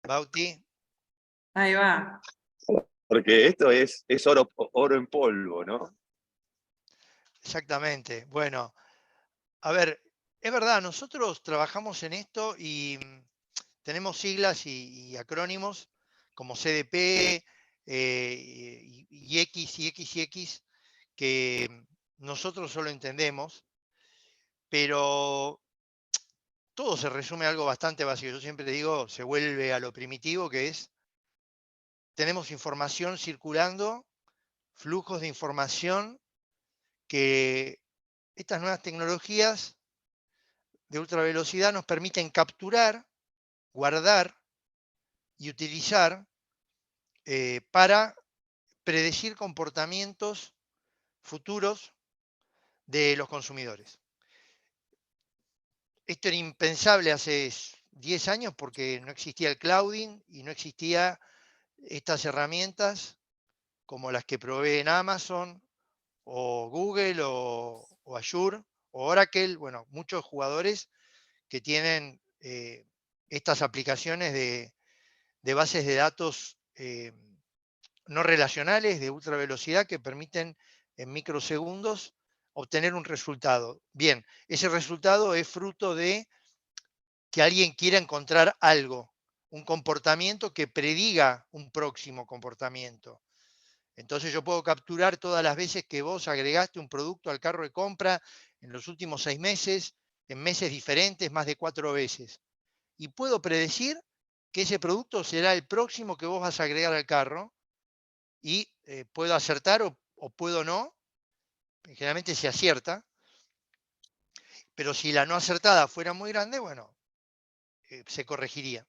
Bauti. Ahí va. Porque esto es oro en polvo, ¿no? Exactamente. Bueno, a ver, es verdad, nosotros trabajamos en esto y tenemos siglas y acrónimos como CDP y X y X y X que nosotros solo entendemos, pero todo se resume a algo bastante básico. Yo siempre digo, se vuelve a lo primitivo, que es, tenemos información circulando, flujos de información que estas nuevas tecnologías de ultravelocidad nos permiten capturar, guardar y utilizar para predecir comportamientos futuros de los consumidores. Esto era impensable hace 10 años porque no existía el clouding y no existía estas herramientas como las que proveen Amazon o Google o Azure o Oracle, bueno, muchos jugadores que tienen estas aplicaciones de bases de datos no relacionales de ultra velocidad que permiten en microsegundos obtener un resultado. Bien, ese resultado es fruto de que alguien quiera encontrar algo, un comportamiento que prediga un próximo comportamiento. Entonces yo puedo capturar todas las veces que vos agregaste un producto al carro de compra en los últimos 6 meses, en meses diferentes, más de 4 veces. Y puedo predecir que ese producto será el próximo que vos vas a agregar al carro y puedo acertar o puedo no. Generalmente se acierta, pero si la no acertada fuera muy grande, bueno, se corregiría.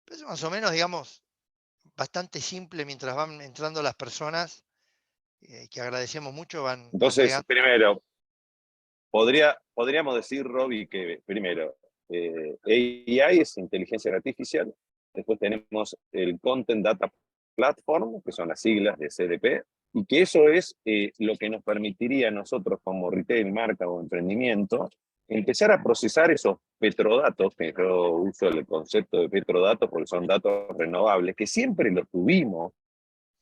Pero es más o menos, digamos, bastante simple mientras van entrando las personas, que agradecemos mucho, van Entonces, llegando. primero, podríamos decir, Robbie, que primero, AI es inteligencia artificial, después tenemos el Content Data Platform, que son las siglas de CDP, y que eso es lo que nos permitiría a nosotros como retail, marca o emprendimiento, empezar a procesar esos petrodatos, que yo uso el concepto de petrodatos porque son datos renovables, que siempre los tuvimos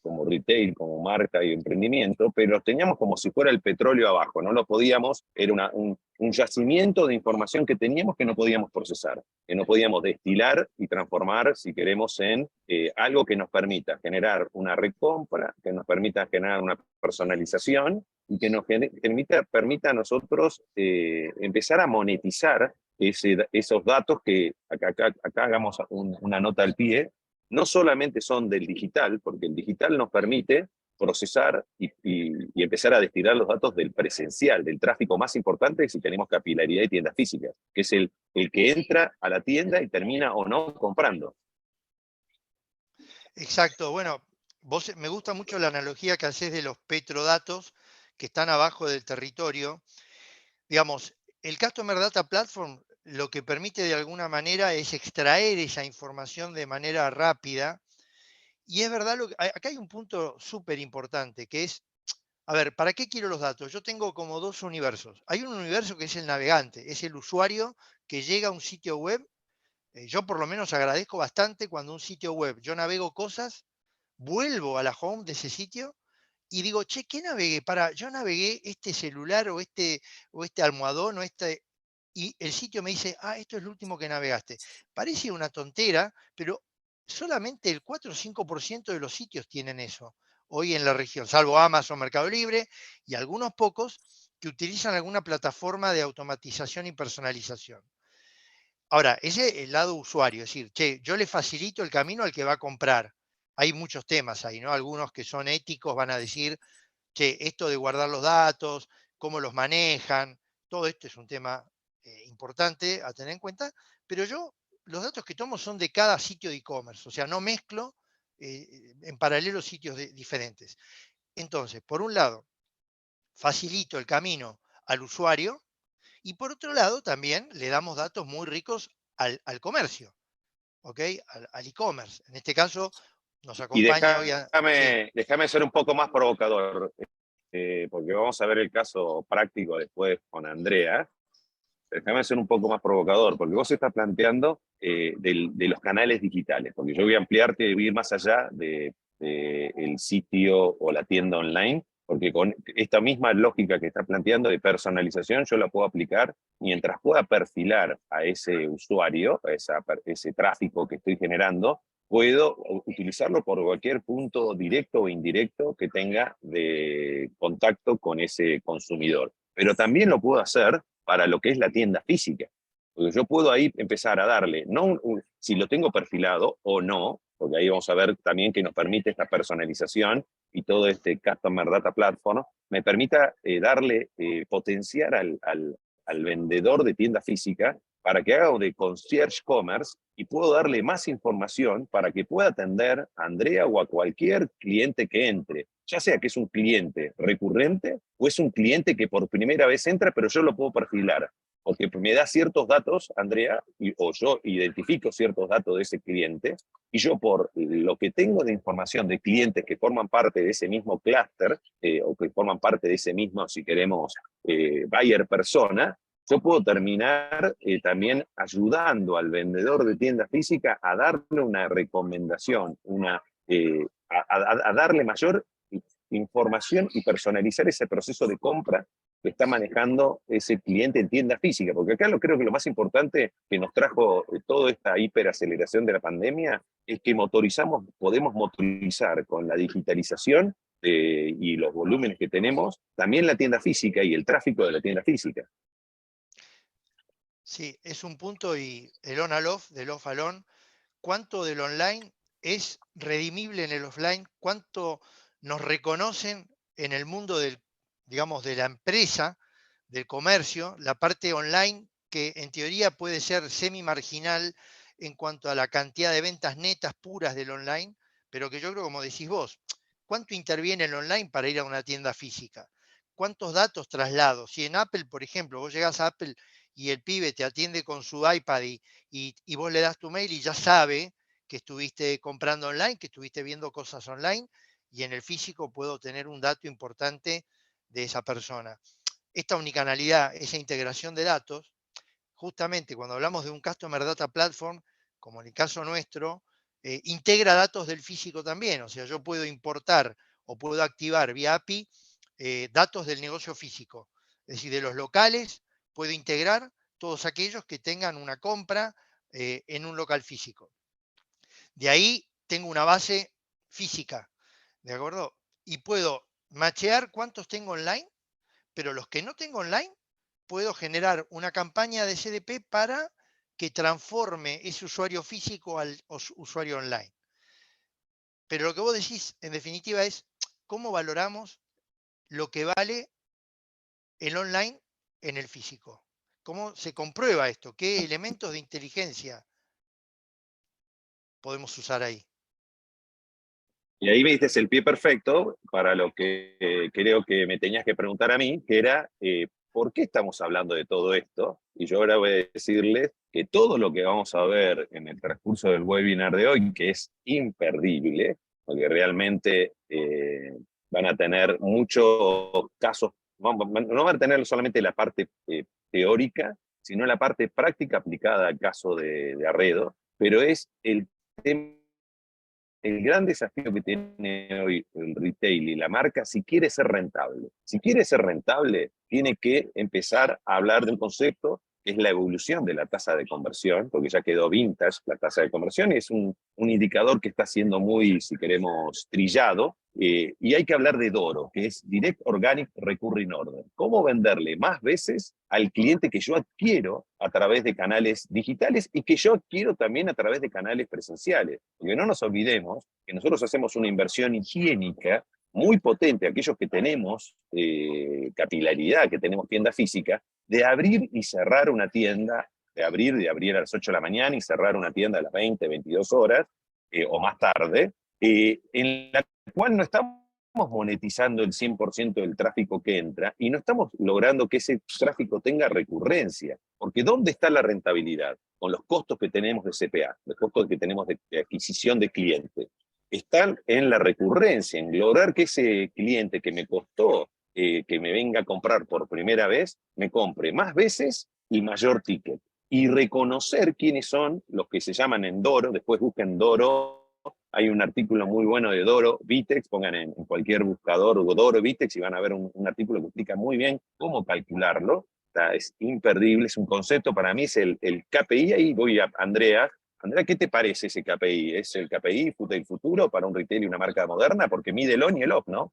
como retail, como marca y emprendimiento, pero los teníamos como si fuera el petróleo abajo, no lo podíamos, era un yacimiento de información que teníamos que no podíamos procesar, que no podíamos destilar y transformar, si queremos, en algo que nos permita generar una recompra, que nos permita generar una personalización y que nos permita a nosotros empezar a monetizar esos datos que acá hagamos una nota al pie, no solamente son del digital, porque el digital nos permite procesar y empezar a destilar los datos del presencial, del tráfico más importante si tenemos capilaridad de tiendas físicas, que es el que entra a la tienda y termina o no comprando. Exacto, bueno, vos me gusta mucho la analogía que haces de los petrodatos que están abajo del territorio. Digamos, el Customer Data Platform lo que permite de alguna manera es extraer esa información de manera rápida. Y es verdad, acá hay un punto súper importante, que es, a ver, ¿para qué quiero los datos? Yo tengo como dos universos. Hay un universo que es el navegante, es el usuario que llega a un sitio web. Yo por lo menos agradezco bastante cuando un sitio web, yo navego cosas, vuelvo a la home de ese sitio y digo, che, ¿qué navegué? Yo navegué este celular o este almohadón o este. Y el sitio me dice, ah, esto es lo último que navegaste. Parece una tontera, pero solamente el 4 o 5% de los sitios tienen eso hoy en la región, salvo Amazon, Mercado Libre y algunos pocos que utilizan alguna plataforma de automatización y personalización. Ahora, ese es el lado usuario, es decir, che, yo le facilito el camino al que va a comprar. Hay muchos temas ahí, ¿no? Algunos que son éticos van a decir, che, esto de guardar los datos, cómo los manejan, todo esto es un tema importante a tener en cuenta, pero yo los datos que tomo son de cada sitio de e-commerce, o sea, no mezclo en paralelo sitios diferentes. Entonces, por un lado, facilito el camino al usuario y por otro lado también le damos datos muy ricos al comercio, ¿ok? Al e-commerce. En este caso nos Y acompaña hoy sí. déjame ser un poco más provocador, porque vamos a ver el caso práctico después con Andrea. déjame ser un poco más provocador, porque vos estás planteando de los canales digitales, porque yo voy a ampliarte, voy a ir más allá de el sitio o la tienda online, porque con esta misma lógica que estás planteando de personalización, yo la puedo aplicar mientras pueda perfilar a ese usuario, ese tráfico que estoy generando, puedo utilizarlo por cualquier punto directo o indirecto que tenga de contacto con ese consumidor. Pero también lo puedo hacer para lo que es la tienda física. Porque yo puedo ahí empezar a darle, no si lo tengo perfilado o no, porque ahí vamos a ver también que nos permite esta personalización y todo este Customer Data Platform, me permita potenciar al vendedor de tienda física para que haga de concierge commerce y puedo darle más información para que pueda atender a Andrea o a cualquier cliente que entre, ya sea que es un cliente recurrente o es un cliente que por primera vez entra, pero yo lo puedo perfilar, porque me da ciertos datos, Andrea, o yo identifico ciertos datos de ese cliente, y yo por lo que tengo de información de clientes que forman parte de ese mismo clúster, o que forman parte de ese mismo, si queremos, buyer persona, yo puedo terminar también ayudando al vendedor de tienda física a darle una recomendación, a darle mayor información y personalizar ese proceso de compra que está manejando ese cliente en tienda física. Porque acá creo que lo más importante que nos trajo toda esta hiperaceleración de la pandemia es que podemos motorizar con la digitalización y los volúmenes que tenemos, también la tienda física y el tráfico de la tienda física. Sí, es un punto y el on al off, del off al on, cuánto del online es redimible en el offline, cuánto nos reconocen en el mundo del, digamos, de la empresa, del comercio, la parte online que en teoría puede ser semi marginal en cuanto a la cantidad de ventas netas puras del online, pero que yo creo, como decís vos, ¿cuánto interviene el online para ir a una tienda física? ¿Cuántos datos traslado? Si en Apple, por ejemplo, vos llegás a Apple y el pibe te atiende con su iPad y vos le das tu mail y ya sabe que estuviste comprando online, que estuviste viendo cosas online, y en el físico puedo tener un dato importante de esa persona. Esta unicanalidad, esa integración de datos, justamente cuando hablamos de un Customer Data Platform, como en el caso nuestro, integra datos del físico también. O sea, yo puedo importar o puedo activar vía API datos del negocio físico. Es decir, de los locales puedo integrar todos aquellos que tengan una compra en un local físico. De ahí tengo una base física, ¿de acuerdo? Y puedo machear cuántos tengo online, pero los que no tengo online, puedo generar una campaña de CDP para que transforme ese usuario físico al usuario online. Pero lo que vos decís, en definitiva, es cómo valoramos lo que vale el online en el físico. ¿Cómo se comprueba esto? ¿Qué elementos de inteligencia podemos usar ahí? Y ahí me diste el pie perfecto para lo que creo que me tenías que preguntar a mí, que era ¿por qué estamos hablando de todo esto? Y yo ahora voy a decirles que todo lo que vamos a ver en el transcurso del webinar de hoy, que es imperdible, porque realmente van a tener muchos casos, no van a tener solamente la parte teórica, sino la parte práctica aplicada al caso de Arredo, pero es el tema. El gran desafío que tiene hoy el retail y la marca, si quiere ser rentable. Si quiere ser rentable, tiene que empezar a hablar de un concepto que es la evolución de la tasa de conversión, porque ya quedó vintage la tasa de conversión, y es un indicador que está siendo muy, si queremos, trillado, y hay que hablar de DORO, que es Direct Organic Recurring Order. ¿Cómo venderle más veces al cliente que yo adquiero a través de canales digitales y que yo adquiero también a través de canales presenciales? Porque no nos olvidemos que nosotros hacemos una inversión higiénica muy potente, aquellos que tenemos capilaridad, que tenemos tienda física, de abrir y cerrar una tienda, de abrir a las 8 de la mañana y cerrar una tienda a las 20, 22 horas, o más tarde, en la cual no estamos monetizando el 100% del tráfico que entra y no estamos logrando que ese tráfico tenga recurrencia. Porque ¿dónde está la rentabilidad? Con los costos que tenemos de CPA, los costos que tenemos de adquisición de clientes. Están en la recurrencia, en lograr que ese cliente que me costó que me venga a comprar por primera vez, me compre más veces y mayor ticket. Y reconocer quiénes son los que se llaman en Doro, después busquen Doro, hay un artículo muy bueno de Doro, Vitex, pongan en cualquier buscador Doro, Vitex y van a ver un artículo que explica muy bien cómo calcularlo. Es imperdible, es un concepto, para mí es el KPI, ahí voy a Andrea. Andrea, ¿qué te parece ese KPI? ¿Es el KPI del futuro para un retail y una marca moderna? Porque mide el on y el off, ¿no?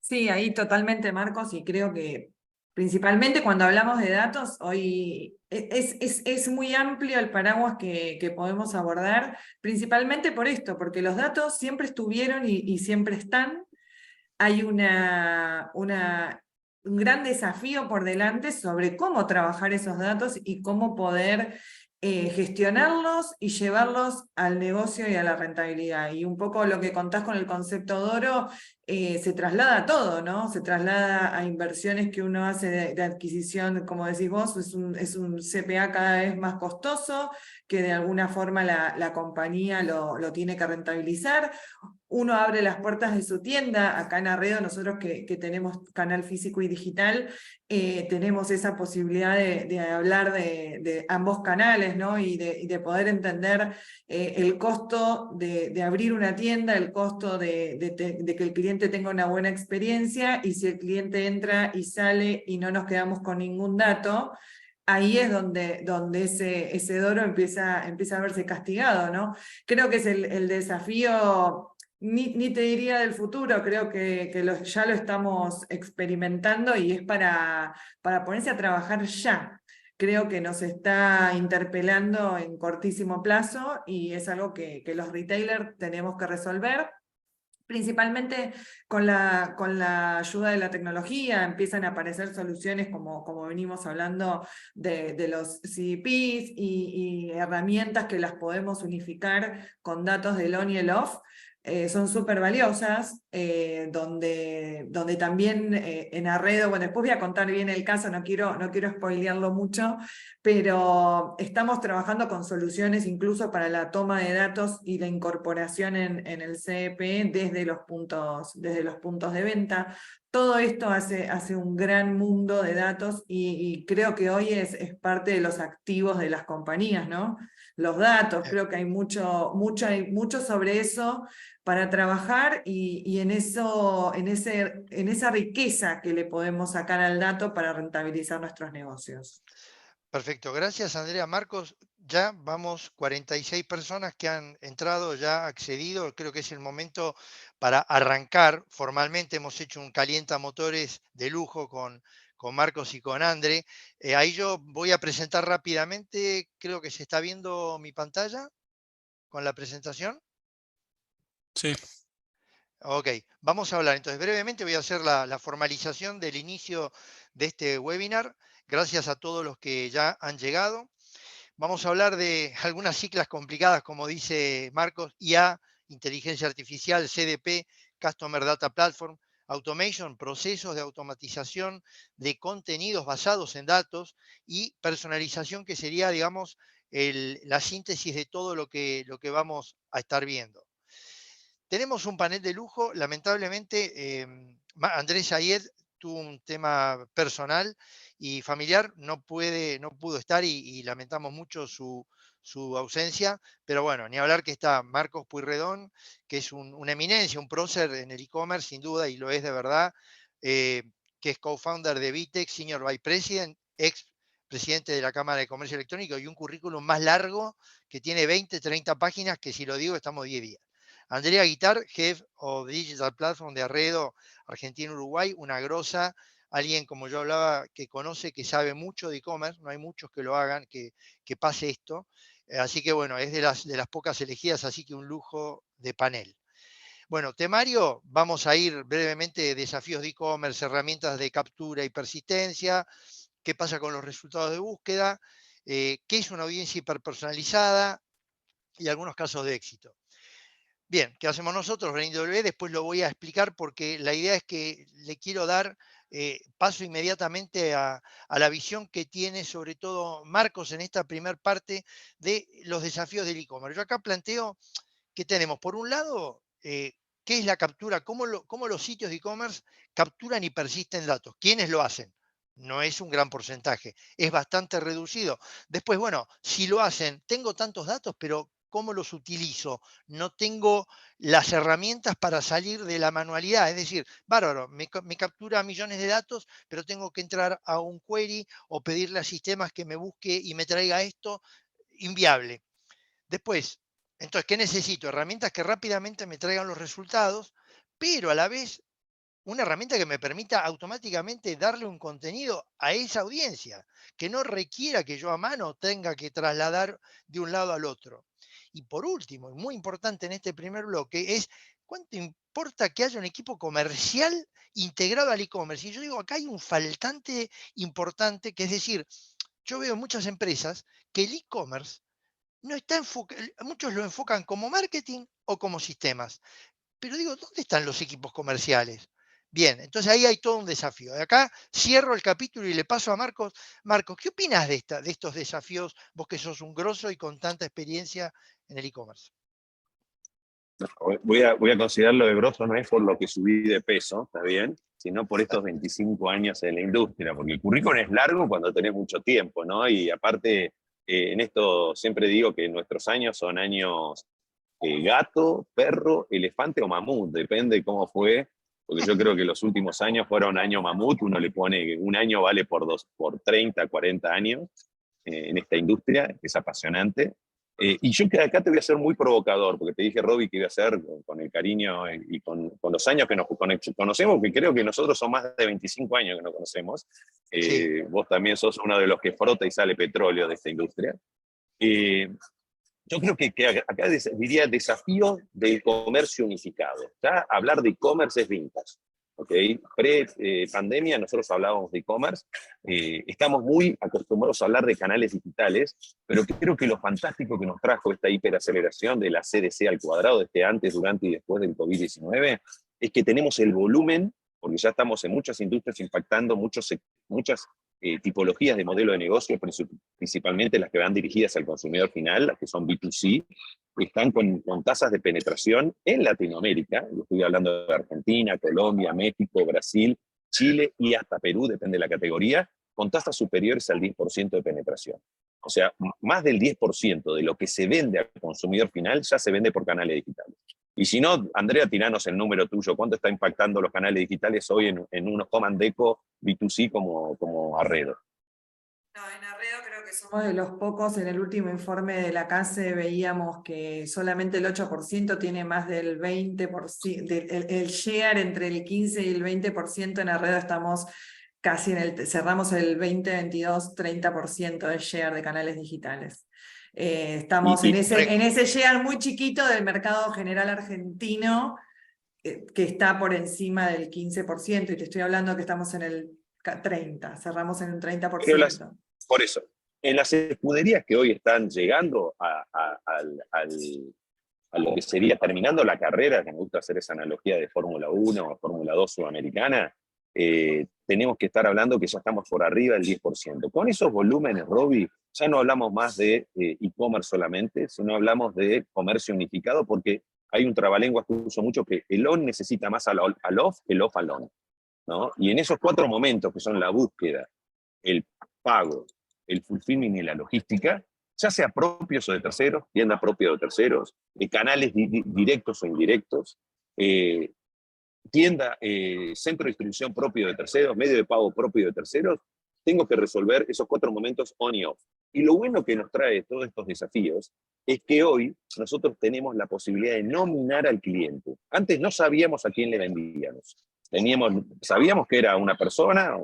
Sí, ahí totalmente, Marcos, y creo que principalmente cuando hablamos de datos, hoy es muy amplio el paraguas que podemos abordar, principalmente por esto, porque los datos siempre estuvieron y siempre están. Hay un gran desafío por delante sobre cómo trabajar esos datos y cómo poder gestionarlos y llevarlos al negocio y a la rentabilidad. Y un poco lo que contás con el concepto Doro se traslada a todo, ¿no? Se traslada a inversiones que uno hace de adquisición, como decís vos, es un CPA cada vez más costoso, que de alguna forma la compañía lo tiene que rentabilizar. Uno abre las puertas de su tienda, acá en Arredo nosotros que tenemos canal físico y digital, tenemos esa posibilidad de hablar de ambos canales, ¿no? Y de poder entender el costo de abrir una tienda, el costo de que el cliente tenga una buena experiencia, y si el cliente entra y sale y no nos quedamos con ningún dato, ahí es donde ese Doro empieza a verse castigado, ¿no? Creo que es el desafío, ni te diría del futuro, creo que ya lo estamos experimentando y es para ponerse a trabajar ya. Creo que nos está interpelando en cortísimo plazo y es algo que los retailers tenemos que resolver. Principalmente con la ayuda de la tecnología empiezan a aparecer soluciones como venimos hablando de los CDPs y herramientas que las podemos unificar con datos del on y el off. Son súper valiosas, donde también en Arredo, bueno, después voy a contar bien el caso, no quiero spoilearlo mucho, pero estamos trabajando con soluciones incluso para la toma de datos y la incorporación en el CEP desde los puntos de venta. Todo esto hace un gran mundo de datos y creo que hoy es parte de los activos de las compañías, ¿no? Los datos, creo que hay mucho sobre eso para trabajar y en esa riqueza que le podemos sacar al dato para rentabilizar nuestros negocios. Perfecto, gracias Andrea. Marcos, ya vamos 46 personas que han entrado, ya accedido. Creo que es el momento para arrancar formalmente. Hemos hecho un calienta motores de lujo con Marcos y con Andre. Ahí yo voy a presentar rápidamente. Creo que se está viendo mi pantalla con la presentación. Sí, Ok, vamos a hablar. Entonces, brevemente voy a hacer la formalización del inicio de este webinar. Gracias a todos los que ya han llegado. Vamos a hablar de algunas siglas complicadas, como dice Marcos: IA, inteligencia artificial, CDP, Customer Data Platform, Automation, procesos de automatización de contenidos basados en datos, y personalización, que sería, digamos, la síntesis de todo lo que vamos a estar viendo. Tenemos un panel de lujo. Lamentablemente, Andrés Ayed tuvo un tema personal y familiar, no pudo estar y lamentamos mucho su ausencia, pero bueno, ni hablar que está Marcos Pueyrredón, que es una eminencia, un prócer en el e-commerce, sin duda, y lo es de verdad, eh, que es co-founder de Vitex, Senior Vice President, ex presidente de la Cámara de Comercio Electrónico, y un currículum más largo que tiene 20, 30 páginas, que si lo digo estamos 10 días. Andrea Guitar, Head of Digital Platform de Arredo, Argentina-Uruguay, una grosa, alguien, como yo hablaba, que conoce, que sabe mucho de e-commerce. No hay muchos que lo hagan, que pase esto. Así que bueno, es de las pocas elegidas, así que un lujo de panel. Bueno, temario, vamos a ir brevemente: desafíos de e-commerce, herramientas de captura y persistencia, qué pasa con los resultados de búsqueda, qué es una audiencia hiperpersonalizada y algunos casos de éxito. Bien, ¿qué hacemos nosotros en IW? Después lo voy a explicar, porque la idea es que le quiero dar paso inmediatamente a la visión que tiene sobre todo Marcos en esta primera parte de los desafíos del e-commerce. Yo acá planteo que tenemos, por un lado, qué es la captura, cómo los sitios de e-commerce capturan y persisten datos, quiénes lo hacen. No es un gran porcentaje, es bastante reducido. Después, bueno, si lo hacen, tengo tantos datos, pero ¿cómo los utilizo? No tengo las herramientas para salir de la manualidad. Es decir, bárbaro, me captura millones de datos, pero tengo que entrar a un query o pedirle a sistemas que me busque y me traiga esto. Inviable. Después, entonces, ¿qué necesito? Herramientas que rápidamente me traigan los resultados, pero a la vez una herramienta que me permita automáticamente darle un contenido a esa audiencia, que no requiera que yo a mano tenga que trasladar de un lado al otro. Y por último, y muy importante en este primer bloque, es cuánto importa que haya un equipo comercial integrado al e-commerce. Y yo digo, acá hay un faltante importante, que es decir, yo veo muchas empresas que el e-commerce no está enfocado, muchos lo enfocan como marketing o como sistemas. Pero digo, ¿dónde están los equipos comerciales? Bien, entonces ahí hay todo un desafío. De acá cierro el capítulo y le paso a Marcos. Marcos, ¿qué opinas de estos desafíos? Vos que sos un grosso y con tanta experiencia en el e-commerce. Voy a considerarlo de grosso, no es por lo que subí de peso, ¿está bien? Sino por estos 25 años en la industria, porque el currículum es largo cuando tenés mucho tiempo, ¿no? Y aparte, en esto siempre digo que nuestros años son años gato, perro, elefante o mamut, depende de cómo fue, porque yo creo que los últimos años fueron año mamut, uno le pone que un año vale por 30, 40 años en esta industria, es apasionante. Y yo que acá te voy a ser muy provocador, porque te dije, Robbie, que iba a ser con el cariño y con los años que nos conocemos, que creo que nosotros son más de 25 años que nos conocemos. Sí, Vos también sos uno de los que frota y sale petróleo de esta industria. Yo creo que acá diría desafío del comercio unificado. Ya hablar de e-commerce es vintage. ¿Okay? Pre-pandemia nosotros hablábamos de e-commerce, estamos muy acostumbrados a hablar de canales digitales, pero creo que lo fantástico que nos trajo esta hiperaceleración de la CDC al cuadrado, de este antes, durante y después del COVID-19, es que tenemos el volumen, porque ya estamos en muchas industrias impactando muchas tipologías de modelo de negocio, principalmente las que van dirigidas al consumidor final, las que son B2C, están con tasas de penetración en Latinoamérica, yo estoy hablando de Argentina, Colombia, México, Brasil, Chile y hasta Perú, depende de la categoría, con tasas superiores al 10% de penetración. O sea, más del 10% de lo que se vende al consumidor final ya se vende por canales digitales. Y si no, Andrea, tiranos el número tuyo. ¿Cuánto está impactando los canales digitales hoy en unos Home & Deco B2C como Arredo? No, en Arredo creo que somos de los pocos. En el último informe de la CASE veíamos que solamente el 8% tiene más del 20%, el share entre el 15 y el 20%. En Arredo estamos casi cerramos el 2022, 30% de share de canales digitales. Estamos en ese share muy chiquito del mercado general argentino, que está por encima del 15%, y te estoy hablando que estamos en el 30%, cerramos en un 30%. Por eso, en las escuderías que hoy están llegando a lo que sería terminando la carrera, que me gusta hacer esa analogía de Fórmula 1 o Fórmula 2 sudamericana, tenemos que estar hablando que ya estamos por arriba del 10%. Con esos volúmenes, Robbie, ya no hablamos más de e-commerce solamente, sino hablamos de comercio unificado, porque hay un trabalenguas que uso mucho, que el on necesita más al off que el off al on, ¿no? Y en esos 4 momentos, que son la búsqueda, el pago, el fulfillment y la logística, ya sea propios o de terceros, tienda propia o de terceros, canales directos o indirectos, tienda, centro de distribución propio de terceros, medio de pago propio de terceros, tengo que resolver esos 4 momentos on y off. Y lo bueno que nos trae todos estos desafíos es que hoy nosotros tenemos la posibilidad de nominar al cliente. Antes no sabíamos a quién le vendíamos. Sabíamos que era una persona,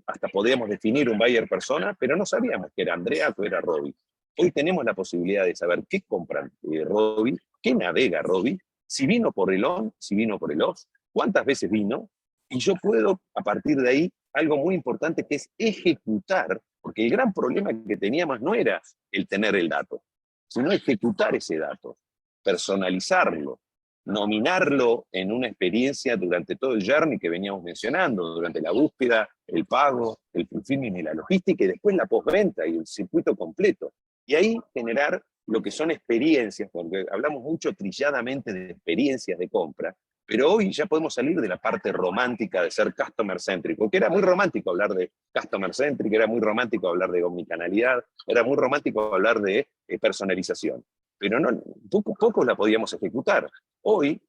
hasta podíamos definir un buyer persona, pero no sabíamos que era Andrea o era Robbie. Hoy tenemos la posibilidad de saber qué compra Robbie, qué navega Robbie, si vino por el on, si vino por el off, cuántas veces vino, y yo puedo, a partir de ahí, algo muy importante que es ejecutar, porque el gran problema que teníamos no era el tener el dato, sino ejecutar ese dato, personalizarlo, nominarlo en una experiencia durante todo el journey que veníamos mencionando, durante la búsqueda, el pago, el fulfillment y la logística, y después la postventa y el circuito completo. Y ahí generar lo que son experiencias, porque hablamos mucho trilladamente de experiencias de compra, Pero hoy ya podemos salir de la parte romántica de ser customer centric, porque era muy romántico hablar de customer centric, era muy romántico hablar de omnicanalidad, era muy romántico hablar de personalización. Pero no, poco la podíamos ejecutar. Hoy,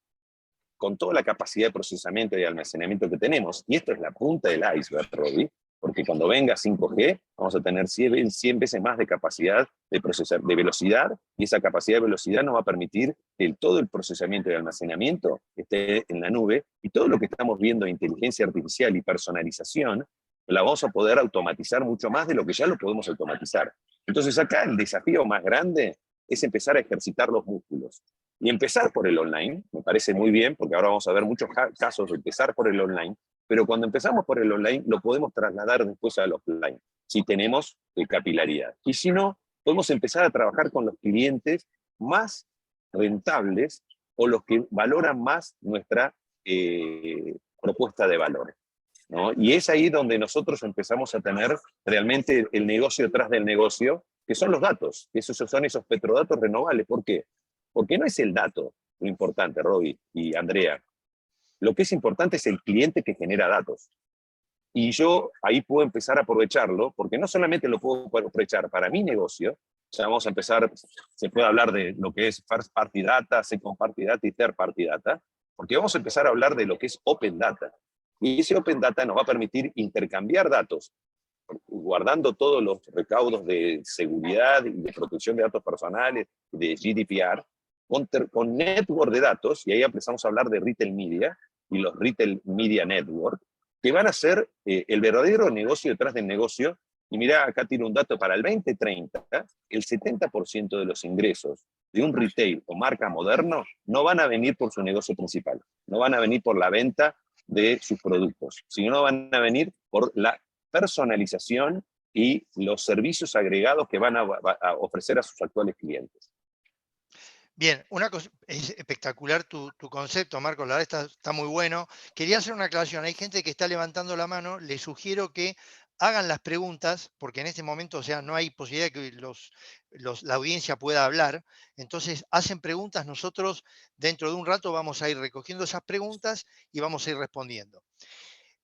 con toda la capacidad de procesamiento y almacenamiento que tenemos, y esto es la punta del iceberg, Robbie, porque cuando venga 5G vamos a tener 100 veces más de capacidad de procesar, de velocidad, y esa capacidad de velocidad nos va a permitir que todo el procesamiento y almacenamiento esté en la nube, y todo lo que estamos viendo de inteligencia artificial y personalización, la vamos a poder automatizar mucho más de lo que ya lo podemos automatizar. Entonces acá el desafío más grande es empezar a ejercitar los músculos. Y empezar por el online, me parece muy bien, porque ahora vamos a ver muchos casos de empezar por el online, pero cuando empezamos por el online lo podemos trasladar después al offline, si tenemos capilaridad. Y si no, podemos empezar a trabajar con los clientes más rentables o los que valoran más nuestra propuesta de valor, ¿no? Y es ahí donde nosotros empezamos a tener realmente el negocio detrás del negocio, que son los datos, que son esos petrodatos renovables. ¿Por qué? Porque no es el dato lo importante, Robbie y Andrea. Lo que es importante es el cliente que genera datos. Y yo ahí puedo empezar a aprovecharlo, porque no solamente lo puedo aprovechar para mi negocio, ya vamos a empezar, se puede hablar de lo que es first party data, second party data y third party data, porque vamos a empezar a hablar de lo que es open data. Y ese open data nos va a permitir intercambiar datos, guardando todos los recaudos de seguridad y de protección de datos personales, de GDPR, con network de datos, y ahí empezamos a hablar de retail media y los retail media network, que van a ser el verdadero negocio detrás del negocio. Y mirá, acá tiene un dato para el 2030, el 70% de los ingresos de un retail o marca moderno no van a venir por su negocio principal, no van a venir por la venta de sus productos, sino van a venir por la personalización y los servicios agregados que van a ofrecer a sus actuales clientes. Bien, una cosa, es espectacular tu concepto, Marcos, la verdad está muy bueno. Quería hacer una aclaración, hay gente que está levantando la mano, les sugiero que hagan las preguntas, porque en este momento, o sea, no hay posibilidad de que la audiencia pueda hablar, entonces hacen preguntas, nosotros dentro de un rato vamos a ir recogiendo esas preguntas y vamos a ir respondiendo.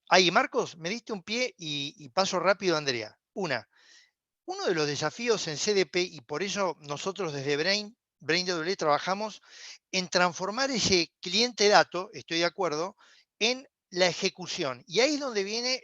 Ahí, Marcos, me diste un pie y paso rápido, Andrea. Uno de los desafíos en CDP, y por eso nosotros desde BrainW trabajamos en transformar ese cliente dato, estoy de acuerdo, en la ejecución. Y ahí es donde viene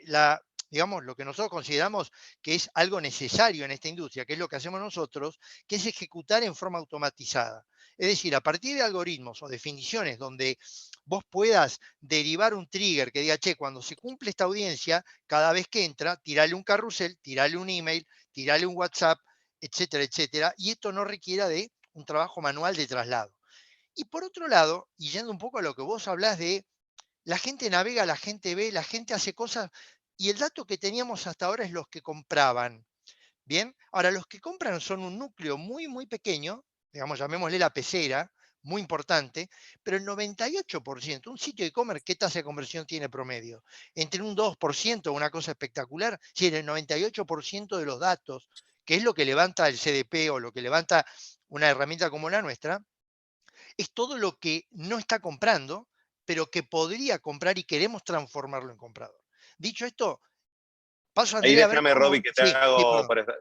digamos, lo que nosotros consideramos que es algo necesario en esta industria, que es lo que hacemos nosotros, que es ejecutar en forma automatizada. Es decir, a partir de algoritmos o definiciones donde vos puedas derivar un trigger que diga, che, cuando se cumple esta audiencia, cada vez que entra, tirale un carrusel, tirale un email, tirale un WhatsApp, etcétera, etcétera, y esto no requiera de un trabajo manual de traslado. Y por otro lado, y yendo un poco a lo que vos hablás de la gente navega, la gente ve, la gente hace cosas, y el dato que teníamos hasta ahora es los que compraban. Bien, ahora los que compran son un núcleo muy, muy pequeño, digamos, llamémosle la pecera, muy importante, pero el 98%, un sitio de e-commerce, ¿qué tasa de conversión tiene promedio? Entre un 2%, una cosa espectacular, sí, el 98% de los datos, que es lo que levanta el CDP o lo que levanta una herramienta como la nuestra, es todo lo que no está comprando, pero que podría comprar y queremos transformarlo en comprador. Dicho esto, paso a Ahí Andrea a ver déjame, cómo. Robbie, que te Sí, hago, perdón.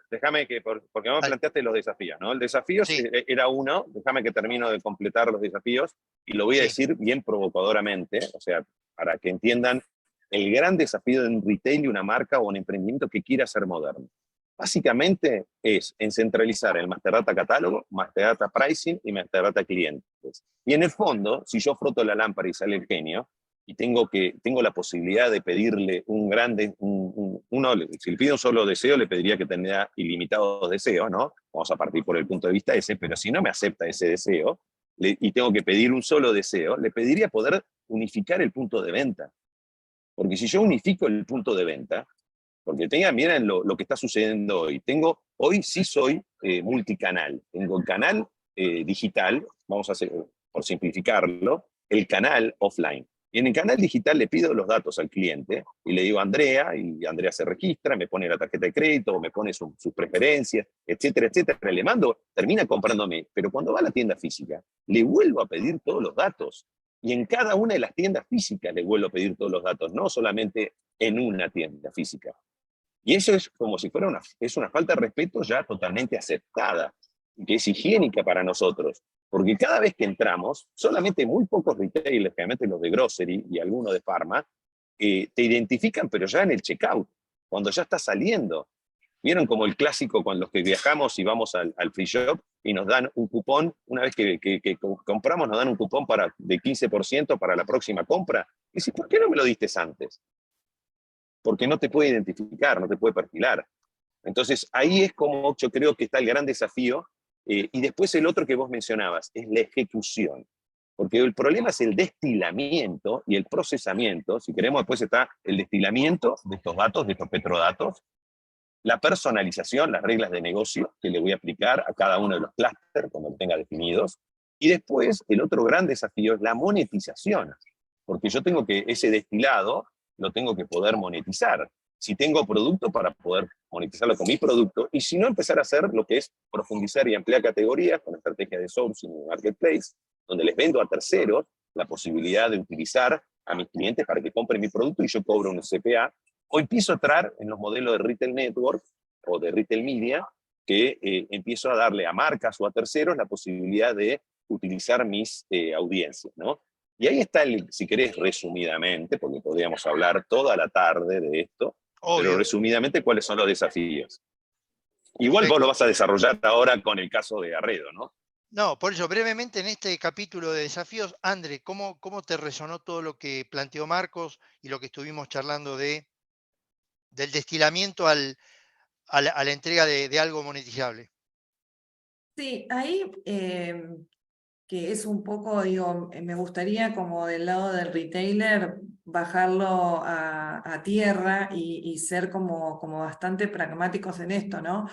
porque no me Dale. planteaste los desafíos, ¿no? El desafío Sí, era uno, déjame que termino de completar los desafíos, y lo voy a sí. decir bien provocadoramente, o sea, para que entiendan el gran desafío de un retail y una marca o un emprendimiento que quiera ser moderno. Básicamente es en centralizar el Master Data Catálogo, Master Data Pricing y Master Data Clientes. Y en el fondo, si yo froto la lámpara y sale el genio, y tengo la posibilidad de pedirle un grande, si le pido un solo deseo, le pediría que tenga ilimitados deseos, ¿no? Vamos a partir por el punto de vista ese, pero si no me acepta ese deseo, y tengo que pedir un solo deseo, le pediría poder unificar el punto de venta. Porque si yo unifico el punto de venta, porque miren lo que está sucediendo hoy. Hoy sí soy multicanal. Tengo el canal digital, vamos a hacer, por simplificarlo, el canal offline. Y en el canal digital le pido los datos al cliente y le digo a Andrea, y Andrea se registra, me pone la tarjeta de crédito, me pone sus preferencias, etcétera, etcétera. Le mando, termina comprándome. Pero cuando va a la tienda física, le vuelvo a pedir todos los datos. Y en cada una de las tiendas físicas le vuelvo a pedir todos los datos, no solamente en una tienda física. Y eso es como si fuera una falta de respeto ya totalmente aceptada, que es higiénica para nosotros. Porque cada vez que entramos, solamente muy pocos retailers, generalmente los de grocery y algunos de pharma, te identifican, pero ya en el checkout, cuando ya está saliendo. ¿Vieron como el clásico con los que viajamos y vamos al free shop y nos dan un cupón? Una vez que compramos, nos dan un cupón de 15% para la próxima compra. Y dices, ¿por qué no me lo diste antes? Porque no te puede identificar, no te puede perfilar. Entonces, ahí es como yo creo que está el gran desafío. Y después el otro que vos mencionabas, es la ejecución. Porque el problema es el destilamiento y el procesamiento. Si queremos, después está el destilamiento de estos datos, de estos petrodatos, la personalización, las reglas de negocio que le voy a aplicar a cada uno de los clústeres cuando lo tenga definidos. Y después, el otro gran desafío es la monetización. Porque yo tengo que, ese destilado, lo tengo que poder monetizar. Si tengo producto, para poder monetizarlo con mi producto, y si no, empezar a hacer lo que es profundizar y ampliar categorías con estrategias de sourcing y marketplace, donde les vendo a terceros la posibilidad de utilizar a mis clientes para que compren mi producto y yo cobro un CPA, o empiezo a entrar en los modelos de retail network o de retail media, que empiezo a darle a marcas o a terceros la posibilidad de utilizar mis audiencias, ¿no? Y ahí está, si querés resumidamente, porque podríamos hablar toda la tarde de esto, Obvio. pero resumidamente, ¿cuáles son los desafíos? Igual vos Perfecto. lo vas a desarrollar ahora con el caso de Arredo, ¿no? No, por eso, brevemente en este capítulo de desafíos, André, ¿cómo te resonó todo lo que planteó Marcos y lo que estuvimos charlando del destilamiento a la entrega de algo monetizable? Sí, ahí que es un poco, digo, me gustaría como del lado del retailer bajarlo a tierra y ser como bastante pragmáticos en esto, ¿no?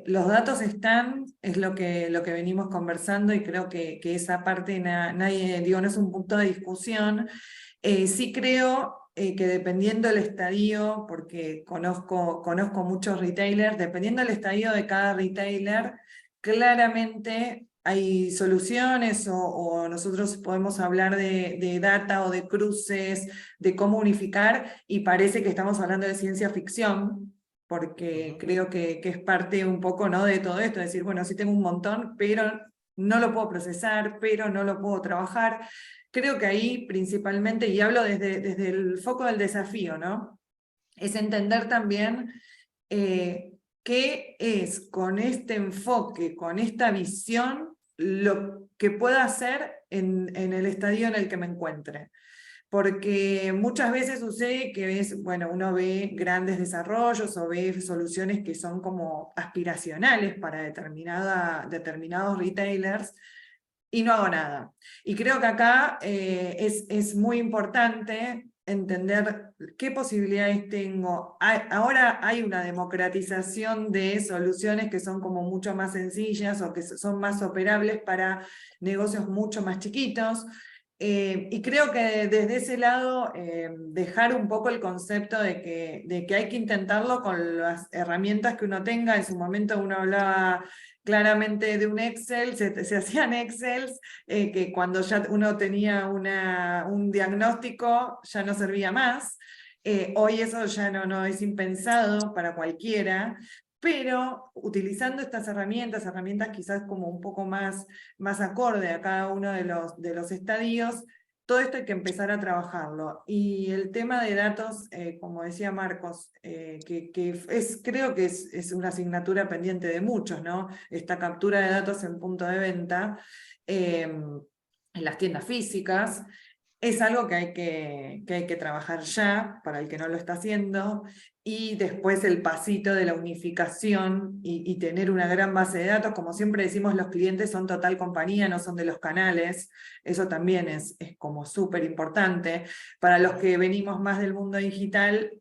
Los datos están, es lo que venimos conversando y creo que esa parte nadie, digo, no es un punto de discusión. Sí creo que dependiendo del estadio, porque conozco muchos retailers, dependiendo del estadio de cada retailer, claramente hay soluciones o nosotros podemos hablar de data o de cruces, de cómo unificar, y parece que estamos hablando de ciencia ficción, porque creo que es parte un poco, ¿no?, de todo esto, decir, bueno, sí tengo un montón, pero no lo puedo procesar, pero no lo puedo trabajar. Creo que ahí principalmente, y hablo desde el foco del desafío, ¿no?, es entender también qué es con este enfoque, con esta visión, lo que pueda hacer en el estadio en el que me encuentre. Porque muchas veces sucede que bueno, uno ve grandes desarrollos o ve soluciones que son como aspiracionales para determinados retailers, y no hago nada. Y creo que acá es muy importante entender qué posibilidades tengo. Ahora hay una democratización de soluciones que son como mucho más sencillas o que son más operables para negocios mucho más chiquitos. Y creo que desde ese lado dejar un poco el concepto de que hay que intentarlo con las herramientas que uno tenga. En su momento uno hablaba claramente de un Excel, se hacían Excels, que cuando ya uno tenía un diagnóstico ya no servía más. Hoy eso ya no es impensado para cualquiera, pero utilizando estas herramientas quizás como un poco más acorde a cada uno de los estadios, todo esto hay que empezar a trabajarlo. Y el tema de datos, como decía Marcos, que creo que es una asignatura pendiente de muchos, ¿no? Esta captura de datos en punto de venta, en las tiendas físicas, es algo que hay que trabajar ya, para el que no lo está haciendo, y después el pasito de la unificación y tener una gran base de datos. Como siempre decimos, los clientes son total compañía, no son de los canales. Eso también es como súper importante. Para los que venimos más del mundo digital,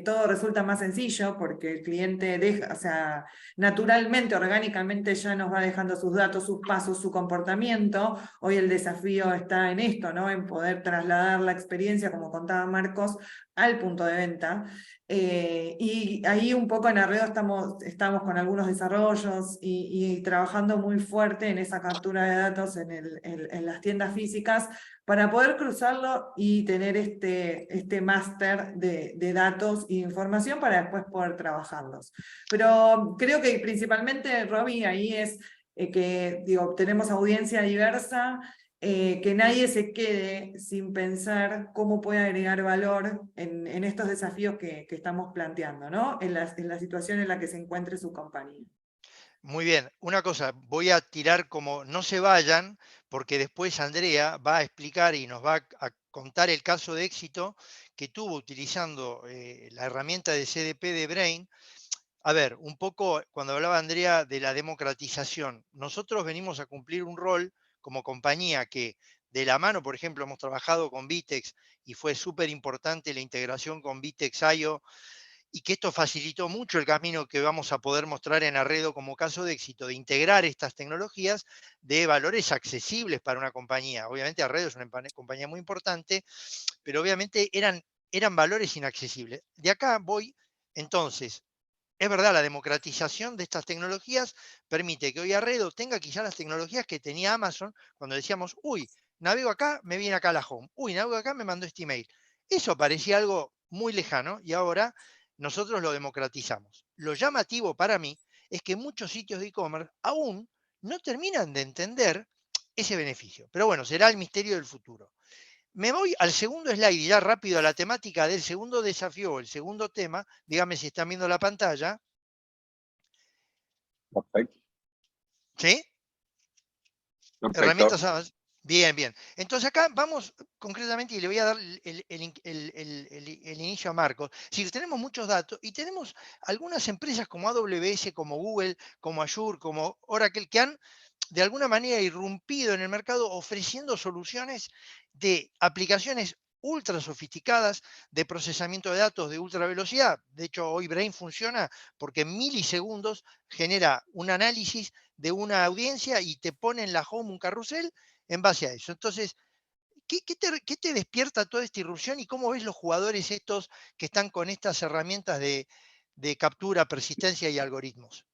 todo resulta más sencillo porque el cliente deja, o sea, naturalmente, orgánicamente ya nos va dejando sus datos, sus pasos, su comportamiento. Hoy el desafío está en esto, ¿no?, en poder trasladar la experiencia, como contaba Marcos, al punto de venta. Y ahí un poco en Arredo estamos con algunos desarrollos y trabajando muy fuerte en esa captura de datos en las tiendas físicas para poder cruzarlo y tener este máster de datos e información para después poder trabajarlos. Pero creo que principalmente, Robbie, ahí es que digo, tenemos audiencia diversa, que nadie se quede sin pensar cómo puede agregar valor en estos desafíos que estamos planteando, ¿no? En la situación en la que se encuentre su compañía. Muy bien, una cosa, voy a tirar como no se vayan, porque después Andrea va a explicar y nos va a contar el caso de éxito que tuvo utilizando la herramienta de CDP de Brain. A ver, un poco cuando hablaba Andrea de la democratización, nosotros venimos a cumplir un rol como compañía que de la mano, por ejemplo, hemos trabajado con Vitex y fue súper importante la integración con Vitex IO y que esto facilitó mucho el camino que vamos a poder mostrar en Arredo como caso de éxito, de integrar estas tecnologías de valores accesibles para una compañía. Obviamente Arredo es una compañía muy importante, pero obviamente eran valores inaccesibles. De acá voy, entonces, es verdad, la democratización de estas tecnologías permite que hoy Arredo tenga quizás las tecnologías que tenía Amazon cuando decíamos, uy, navego acá, me viene acá la home, uy, navego acá, me mandó este email. Eso parecía algo muy lejano y ahora nosotros lo democratizamos. Lo llamativo para mí es que muchos sitios de e-commerce aún no terminan de entender ese beneficio. Pero bueno, será el misterio del futuro. Me voy al segundo slide y ya rápido a la temática del segundo desafío, el segundo tema. Dígame si están viendo la pantalla. Perfecto. ¿Sí? Perfecto. Herramientas. Bien, bien. Entonces acá vamos concretamente y le voy a dar el inicio a Marcos. Si tenemos muchos datos y tenemos algunas empresas como AWS, como Google, como Azure, como Oracle, que han de alguna manera irrumpido en el mercado ofreciendo soluciones de aplicaciones ultra sofisticadas de procesamiento de datos de ultra velocidad. De hecho, hoy Brain funciona porque en milisegundos genera un análisis de una audiencia y te pone en la home un carrusel en base a eso. Entonces, ¿qué te despierta toda esta irrupción y cómo ves los jugadores estos que están con estas herramientas de captura, persistencia y algoritmos?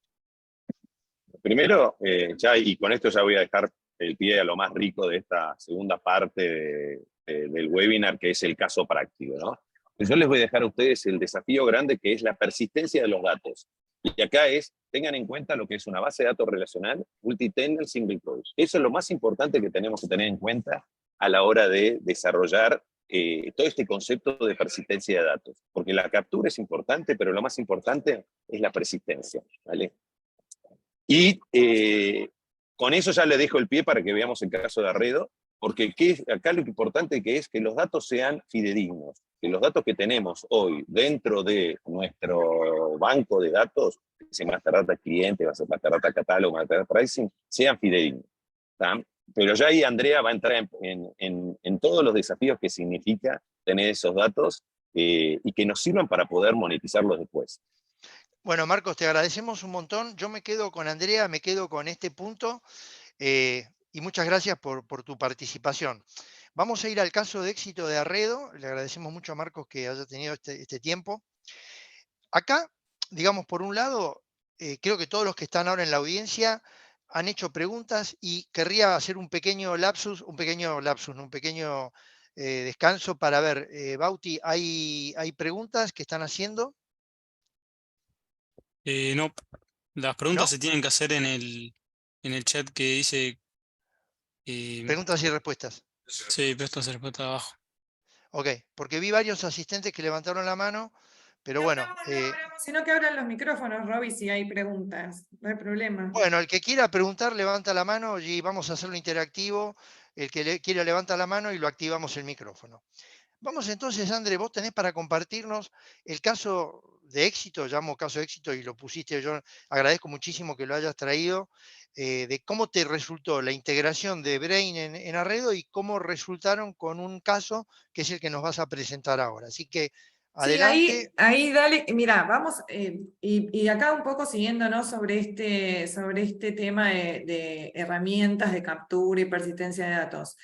Primero, ya, y con esto ya voy a dejar el pie a lo más rico de esta segunda parte del webinar, que es el caso práctico, ¿no? Yo les voy a dejar a ustedes el desafío grande que es la persistencia de los datos. Y acá tengan en cuenta lo que es una base de datos relacional, multi-tenant, single code. Eso es lo más importante que tenemos que tener en cuenta a la hora de desarrollar todo este concepto de persistencia de datos. Porque la captura es importante, pero lo más importante es la persistencia, ¿vale? Y con eso ya le dejo el pie para que veamos el caso de Arredo, porque acá lo importante que es que los datos sean fidedignos, que los datos que tenemos hoy dentro de nuestro banco de datos, ese Master Data Cliente, Master Data Catálogo, Master Data Pricing, sean fidedignos. ¿Tá? Pero ya ahí Andrea va a entrar en todos los desafíos que significa tener esos datos y que nos sirvan para poder monetizarlos después. Bueno, Marcos, te agradecemos un montón. Yo me quedo con Andrea, me quedo con este punto y muchas gracias por tu participación. Vamos a ir al caso de éxito de Arredo. Le agradecemos mucho a Marcos que haya tenido este tiempo. Acá, digamos, por un lado, creo que todos los que están ahora en la audiencia han hecho preguntas y querría hacer un pequeño lapsus, un pequeño descanso para ver, Bauti, ¿hay preguntas que están haciendo? No, las preguntas ¿No? se tienen que hacer en el chat que dice. Preguntas y respuestas. Sí, pero esto se respuesta abajo. Ok, porque vi varios asistentes que levantaron la mano, pero bueno. Sino que abran los micrófonos, Robbie, si hay preguntas. No hay problema. Bueno, el que quiera preguntar, levanta la mano y vamos a hacerlo interactivo. El que quiera levanta la mano y lo activamos el micrófono. Vamos entonces, André, vos tenés para compartirnos el caso de éxito, llamo caso de éxito y lo pusiste, yo agradezco muchísimo que lo hayas traído, de cómo te resultó la integración de Brain en Arredo y cómo resultaron con un caso que es el que nos vas a presentar ahora. Así que Sí, adelante. ahí dale, mira, vamos, y acá un poco siguiéndonos sobre este tema de herramientas de captura y persistencia de datos.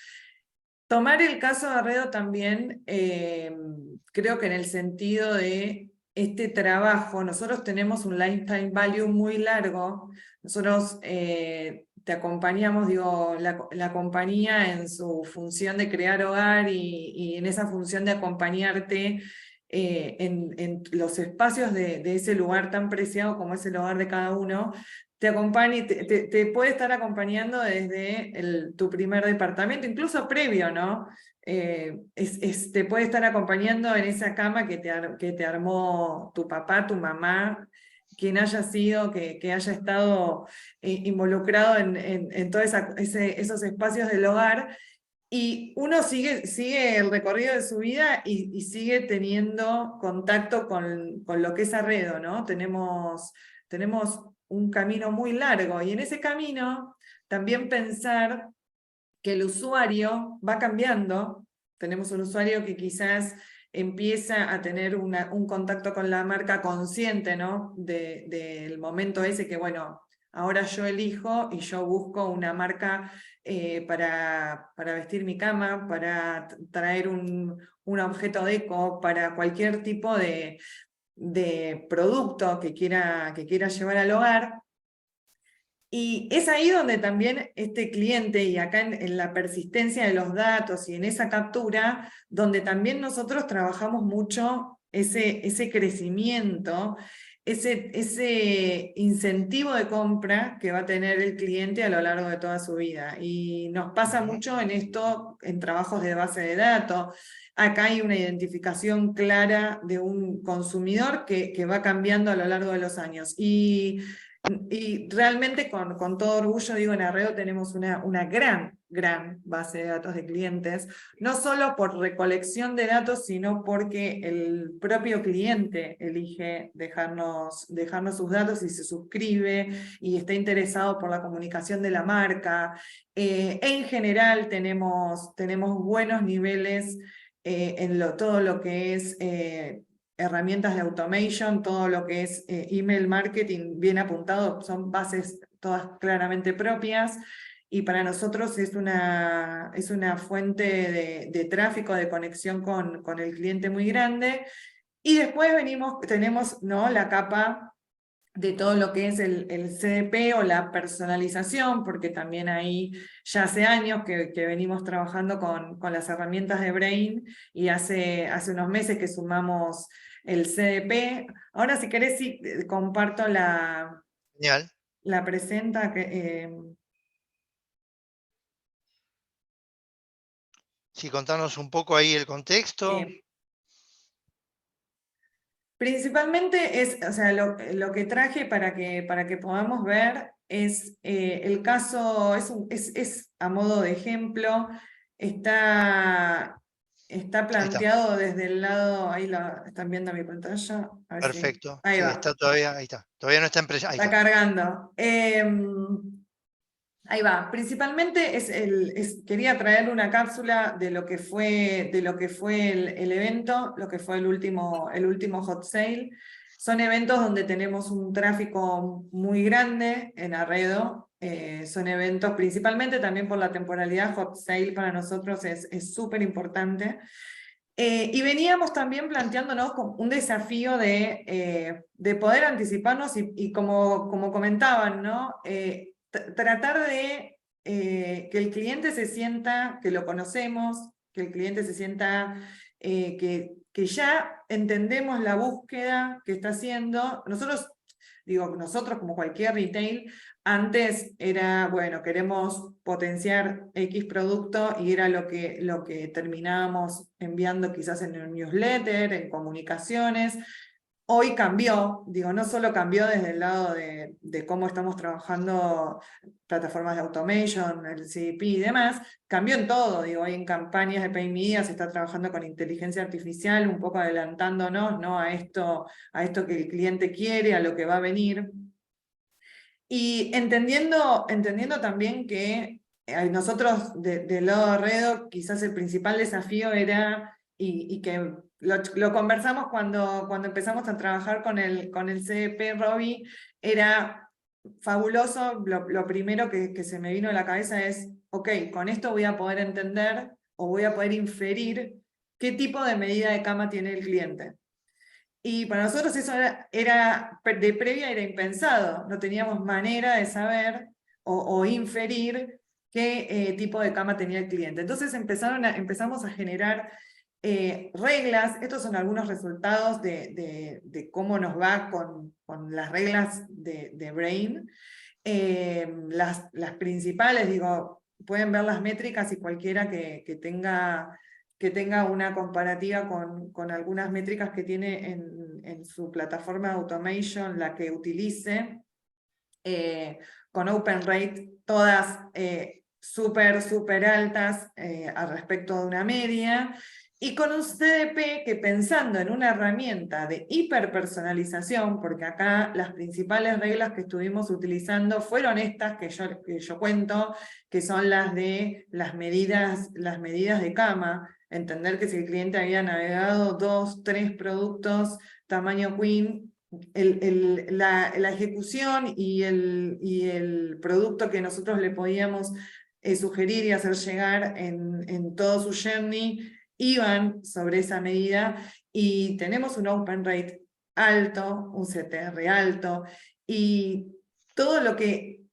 Tomar el caso de Arredo también, creo que en el sentido de este trabajo, nosotros tenemos un lifetime value muy largo, nosotros te acompañamos, digo, la compañía en su función de crear hogar y en esa función de acompañarte en los espacios de ese lugar tan preciado como es el hogar de cada uno, te acompaña y te puede estar acompañando desde tu primer departamento, incluso previo, ¿no? Te puede estar acompañando en esa cama que te armó tu papá, tu mamá, quien haya sido, que haya estado involucrado en todos esos espacios del hogar, y uno sigue el recorrido de su vida y sigue teniendo contacto con lo que es Arredo, ¿no? Tenemos un camino muy largo, y en ese camino también pensar que el usuario va cambiando. Tenemos un usuario que quizás empieza a tener un contacto con la marca consciente, ¿no? Del momento ese que, bueno, ahora yo elijo y yo busco una marca para vestir mi cama, para traer un objeto deco, para cualquier tipo de producto que quiera llevar al hogar. Y es ahí donde también este cliente, y acá en la persistencia de los datos y en esa captura, donde también nosotros trabajamos mucho ese crecimiento, ese incentivo de compra que va a tener el cliente a lo largo de toda su vida. Y nos pasa mucho en esto, en trabajos de base de datos. Acá hay una identificación clara de un consumidor que va cambiando a lo largo de los años. Y realmente con todo orgullo digo, en Arredo tenemos una gran base de datos de clientes, no solo por recolección de datos, sino porque el propio cliente elige dejarnos sus datos y se suscribe y está interesado por la comunicación de la marca. En general tenemos buenos niveles en todo lo que es herramientas de automation, todo lo que es email marketing bien apuntado, son bases todas claramente propias, y para nosotros es una fuente de tráfico, de conexión con el cliente muy grande. Y después tenemos, ¿no?, la capa de todo lo que es el CDP o la personalización, porque también ahí ya hace años que venimos trabajando con las herramientas de Brain, y hace unos meses que sumamos el CDP. Ahora, si querés, sí, comparto la Genial. presenta. Sí, contanos un poco ahí el contexto. Principalmente o sea, lo que traje para que podamos ver es el caso, es a modo de ejemplo, está Ahí está. planteado desde el lado, ahí están viendo mi pantalla. A ver si- Perfecto. ahí Sí, va. está todavía, ahí está. Todavía no está en ahí Está está. cargando. Ahí va. Principalmente quería traer una cápsula de lo que fue el evento, lo que fue el último hot sale. Son eventos donde tenemos un tráfico muy grande en Arredo. Son eventos principalmente también por la temporalidad. Hot sale para nosotros es súper importante. Y veníamos también planteándonos un desafío de poder anticiparnos y como comentaban, ¿no? Tratar de que el cliente se sienta que lo conocemos, que el cliente se sienta que ya entendemos la búsqueda que está haciendo. Nosotros como cualquier retail, antes era, bueno, queremos potenciar X producto y era lo que terminábamos enviando quizás en un newsletter, en comunicaciones. Hoy cambió, no solo cambió desde el lado de cómo estamos trabajando plataformas de automation, el CDP y demás, cambió en todo. Hoy en campañas de Pay Media se está trabajando con inteligencia artificial, un poco adelantándonos, ¿no?, a esto que el cliente quiere, a lo que va a venir. Y entendiendo también que nosotros del lado de Arredo, quizás el principal desafío era, y que lo conversamos cuando empezamos a trabajar con el CDP, Robbie, era fabuloso. Lo primero que se me vino a la cabeza es, ok, con esto voy a poder entender o voy a poder inferir qué tipo de medida de cama tiene el cliente. Y para nosotros eso de previa era impensado, no teníamos manera de saber o inferir qué tipo de cama tenía el cliente. Entonces empezamos a generar reglas. Estos son algunos resultados de cómo nos va con las reglas de Brain. Las principales, digo, pueden ver las métricas y cualquiera que tenga una comparativa con algunas métricas que tiene en su plataforma de automation, la que utilice, con open rate, todas súper altas al respecto de una media, y con un CDP que, pensando en una herramienta de hiperpersonalización, porque acá las principales reglas que estuvimos utilizando fueron estas que yo cuento, que son las de las medidas de cama, entender que si el cliente había navegado 2, 3 productos tamaño queen, la ejecución y el producto que nosotros le podíamos sugerir y hacer llegar en todo su journey iban sobre esa medida, y tenemos un open rate alto, un CTR alto, y todo lo que,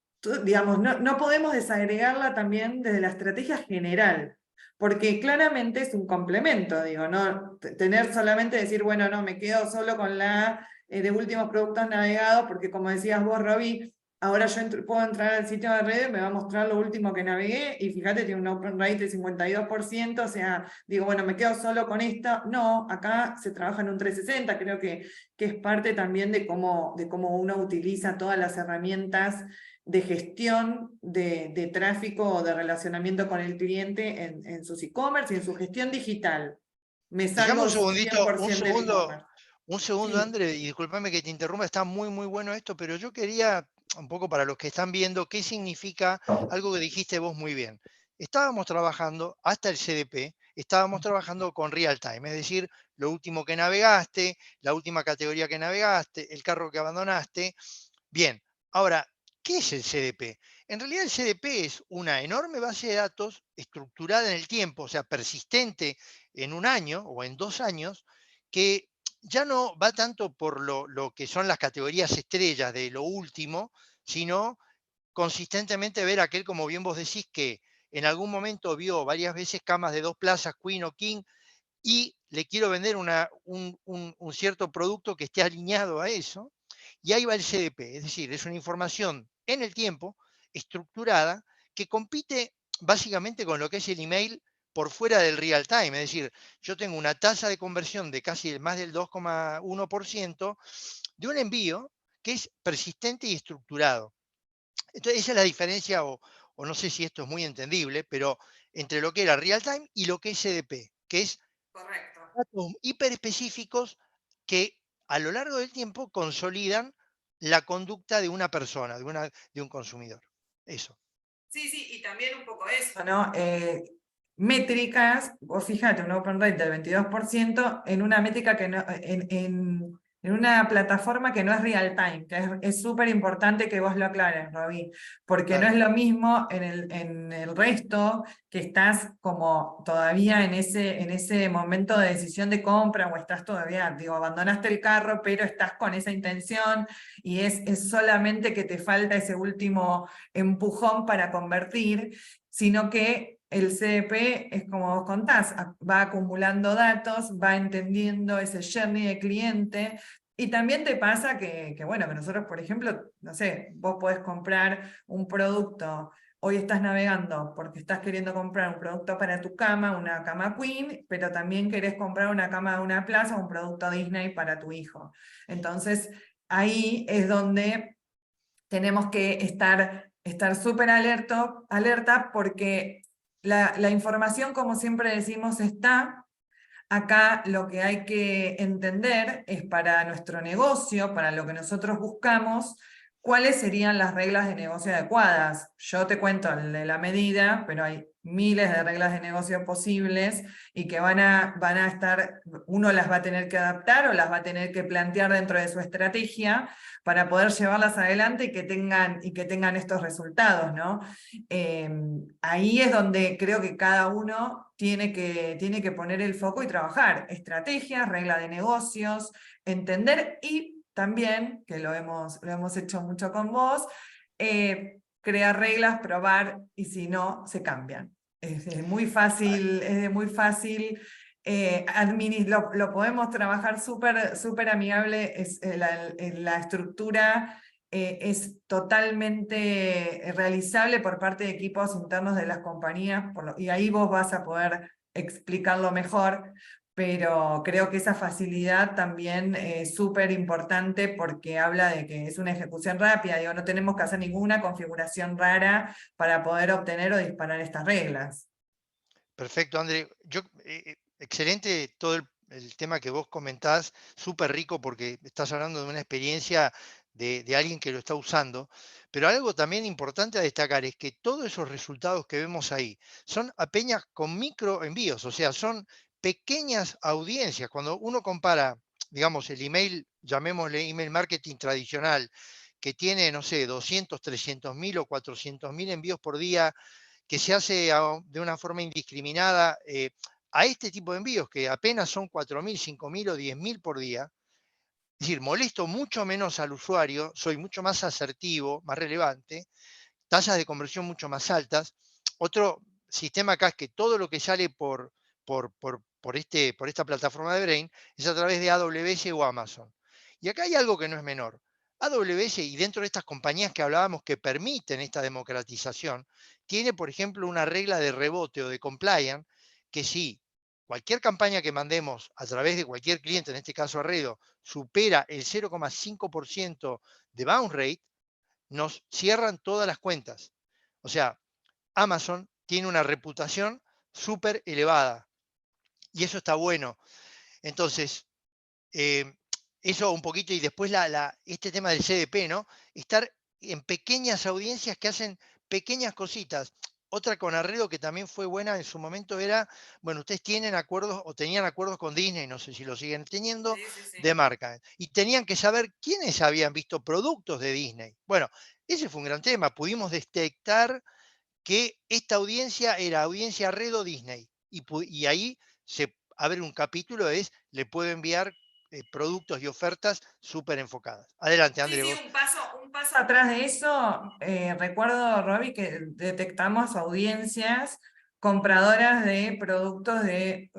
digamos, no podemos desagregarla también desde la estrategia general, porque claramente es un complemento, digo, no tener solamente decir, bueno, no, me quedo solo con la de últimos productos navegados, porque como decías vos, Robbie, ahora yo puedo entrar al sitio de redes, me va a mostrar lo último que navegué, y fíjate, tiene un open rate de 52%, o sea, digo, bueno, me quedo solo con esto. No, acá se trabaja en un 360, creo que es parte también de cómo uno utiliza todas las herramientas de gestión de tráfico o de relacionamiento con el cliente en sus e-commerce y en su gestión digital. Me salgo Dejame un segundito, 100% del e-commerce. un segundo, Sí. André, y discúlpame que te interrumpa, está muy bueno esto, pero yo quería, un poco para los que están viendo, qué significa algo que dijiste vos muy bien. Estábamos trabajando, hasta el CDP, estábamos trabajando con real time, es decir, lo último que navegaste, la última categoría que navegaste, el carro que abandonaste. Bien, ahora, ¿qué es el CDP? En realidad el CDP es una enorme base de datos estructurada en el tiempo, o sea, persistente en un año o en 2 años, que ya no va tanto por lo que son las categorías estrellas de lo último, sino consistentemente ver aquel, como bien vos decís, que en algún momento vio varias veces camas de 2 plazas, queen o king, y le quiero vender un cierto producto que esté alineado a eso, y ahí va el CDP, es decir, es una información en el tiempo, estructurada, que compite básicamente con lo que es el email por fuera del real time, es decir, yo tengo una tasa de conversión de casi más del 2,1% de un envío que es persistente y estructurado. Entonces, esa es la diferencia, o no sé si esto es muy entendible, pero entre lo que era real time y lo que es CDP, que es Correcto. datos hiperespecíficos que a lo largo del tiempo consolidan la conducta de una persona, de un consumidor. Eso. Sí, y también un poco eso, ¿no? Métricas, vos fíjate, un open rate del 22% en una métrica que no, en una plataforma que no es real time, que es súper importante que vos lo aclares, Robbie, porque no Claro. es lo mismo en el resto, que estás como todavía en ese momento de decisión de compra, o estás todavía, digo, abandonaste el carro, pero estás con esa intención, y es solamente que te falta ese último empujón para convertir, sino que el CDP es como vos contás, va acumulando datos, va entendiendo ese journey de cliente, y también te pasa bueno, que nosotros, por ejemplo, no sé, vos podés comprar un producto, hoy estás navegando porque estás queriendo comprar un producto para tu cama, una cama queen, pero también querés comprar una cama de una plaza, un producto Disney para tu hijo. Entonces, ahí es donde tenemos que estar súper alerta, porque la información, como siempre decimos, está. Acá lo que hay que entender es, para nuestro negocio, para lo que nosotros buscamos, ¿cuáles serían las reglas de negocio adecuadas? Yo te cuento el de la medida, pero hay miles de reglas de negocio posibles y que van a estar, uno las va a tener que adaptar o las va a tener que plantear dentro de su estrategia para poder llevarlas adelante y que tengan estos resultados, ¿no? Ahí es donde creo que cada uno tiene que poner el foco y trabajar. Estrategias, regla de negocios, entender y también, que lo hemos hecho mucho con vos, crear reglas, probar y si no, se cambian. Es muy fácil, lo podemos trabajar súper amigable, la estructura es totalmente realizable por parte de equipos internos de las compañías, y ahí vos vas a poder explicarlo mejor, pero creo que esa facilidad también es súper importante porque habla de que es una ejecución rápida, digo, no tenemos que hacer ninguna configuración rara para poder obtener o disparar estas reglas. Perfecto, André. Excelente todo el tema que vos comentás, súper rico porque estás hablando de una experiencia de alguien que lo está usando, pero algo también importante a destacar es que todos esos resultados que vemos ahí son apenas con micro envíos, o sea, son pequeñas audiencias. Cuando uno compara, digamos, el email, llamémosle email marketing tradicional, que tiene, no sé, 200, 300.000 o 400.000 envíos por día, que se hace de una forma indiscriminada a este tipo de envíos, que apenas son 4.000, 5.000 o 10.000 por día. Es decir, molesto mucho menos al usuario, soy mucho más asertivo, más relevante, tasas de conversión mucho más altas. Otro sistema acá es que todo lo que sale por esta plataforma de Brain es a través de AWS o Amazon. Y acá hay algo que no es menor. AWS, y dentro de estas compañías que hablábamos que permiten esta democratización, tiene, por ejemplo, una regla de rebote o de compliance que si cualquier campaña que mandemos a través de cualquier cliente, en este caso Arredo, supera el 0,5% de bounce rate, nos cierran todas las cuentas. O sea, Amazon tiene una reputación súper elevada y eso está bueno. Entonces, eh, eso un poquito y después este tema del CDP, ¿no? Estar en pequeñas audiencias que hacen pequeñas cositas. Otra con Arredo que también fue buena en su momento era, bueno, ustedes tienen acuerdos o tenían acuerdos con Disney, no sé si lo siguen teniendo, Sí, sí, sí. de marca. Y tenían que saber quiénes habían visto productos de Disney. Bueno, ese fue un gran tema. Pudimos detectar que esta audiencia era audiencia Arredo Disney. Y ahí se abre un capítulo, le puedo enviar productos y ofertas súper enfocadas. Adelante, Sí, André, sí, vos. un paso atrás de eso, recuerdo, Robbie, que detectamos audiencias compradoras de productos de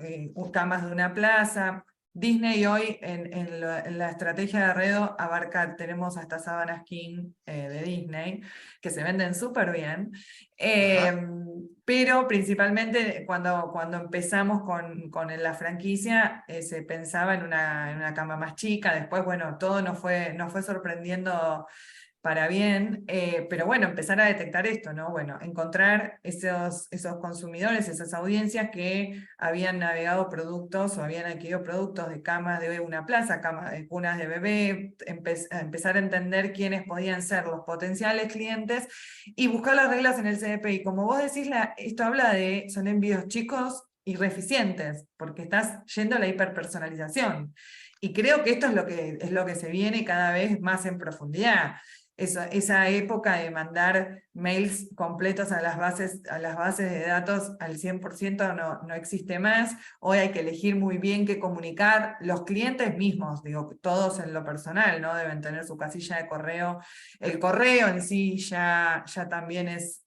camas de una plaza. Disney hoy en la estrategia de Arredo abarca, tenemos hasta sábanas King de Disney, que se venden súper bien. Ajá. Pero principalmente cuando empezamos con la franquicia se pensaba en una cama más chica, después bueno, todo nos fue sorprendiendo para bien, pero bueno, empezar a detectar esto, ¿no? Bueno, encontrar esos consumidores, esas audiencias que habían navegado productos o habían adquirido productos de camas de una plaza, camas de cunas de bebé, empezar a entender quiénes podían ser los potenciales clientes y buscar las reglas en el CDP. Y como vos decís, esto habla de, son envíos chicos y reeficientes, porque estás yendo a la hiperpersonalización. Y creo que esto es lo que se viene cada vez más en profundidad. Esa época de mandar mails completos a las bases de datos al 100% no existe más. Hoy hay que elegir muy bien qué comunicar. Los clientes mismos, digo, todos en lo personal, ¿no? Deben tener su casilla de correo. El correo en sí ya también es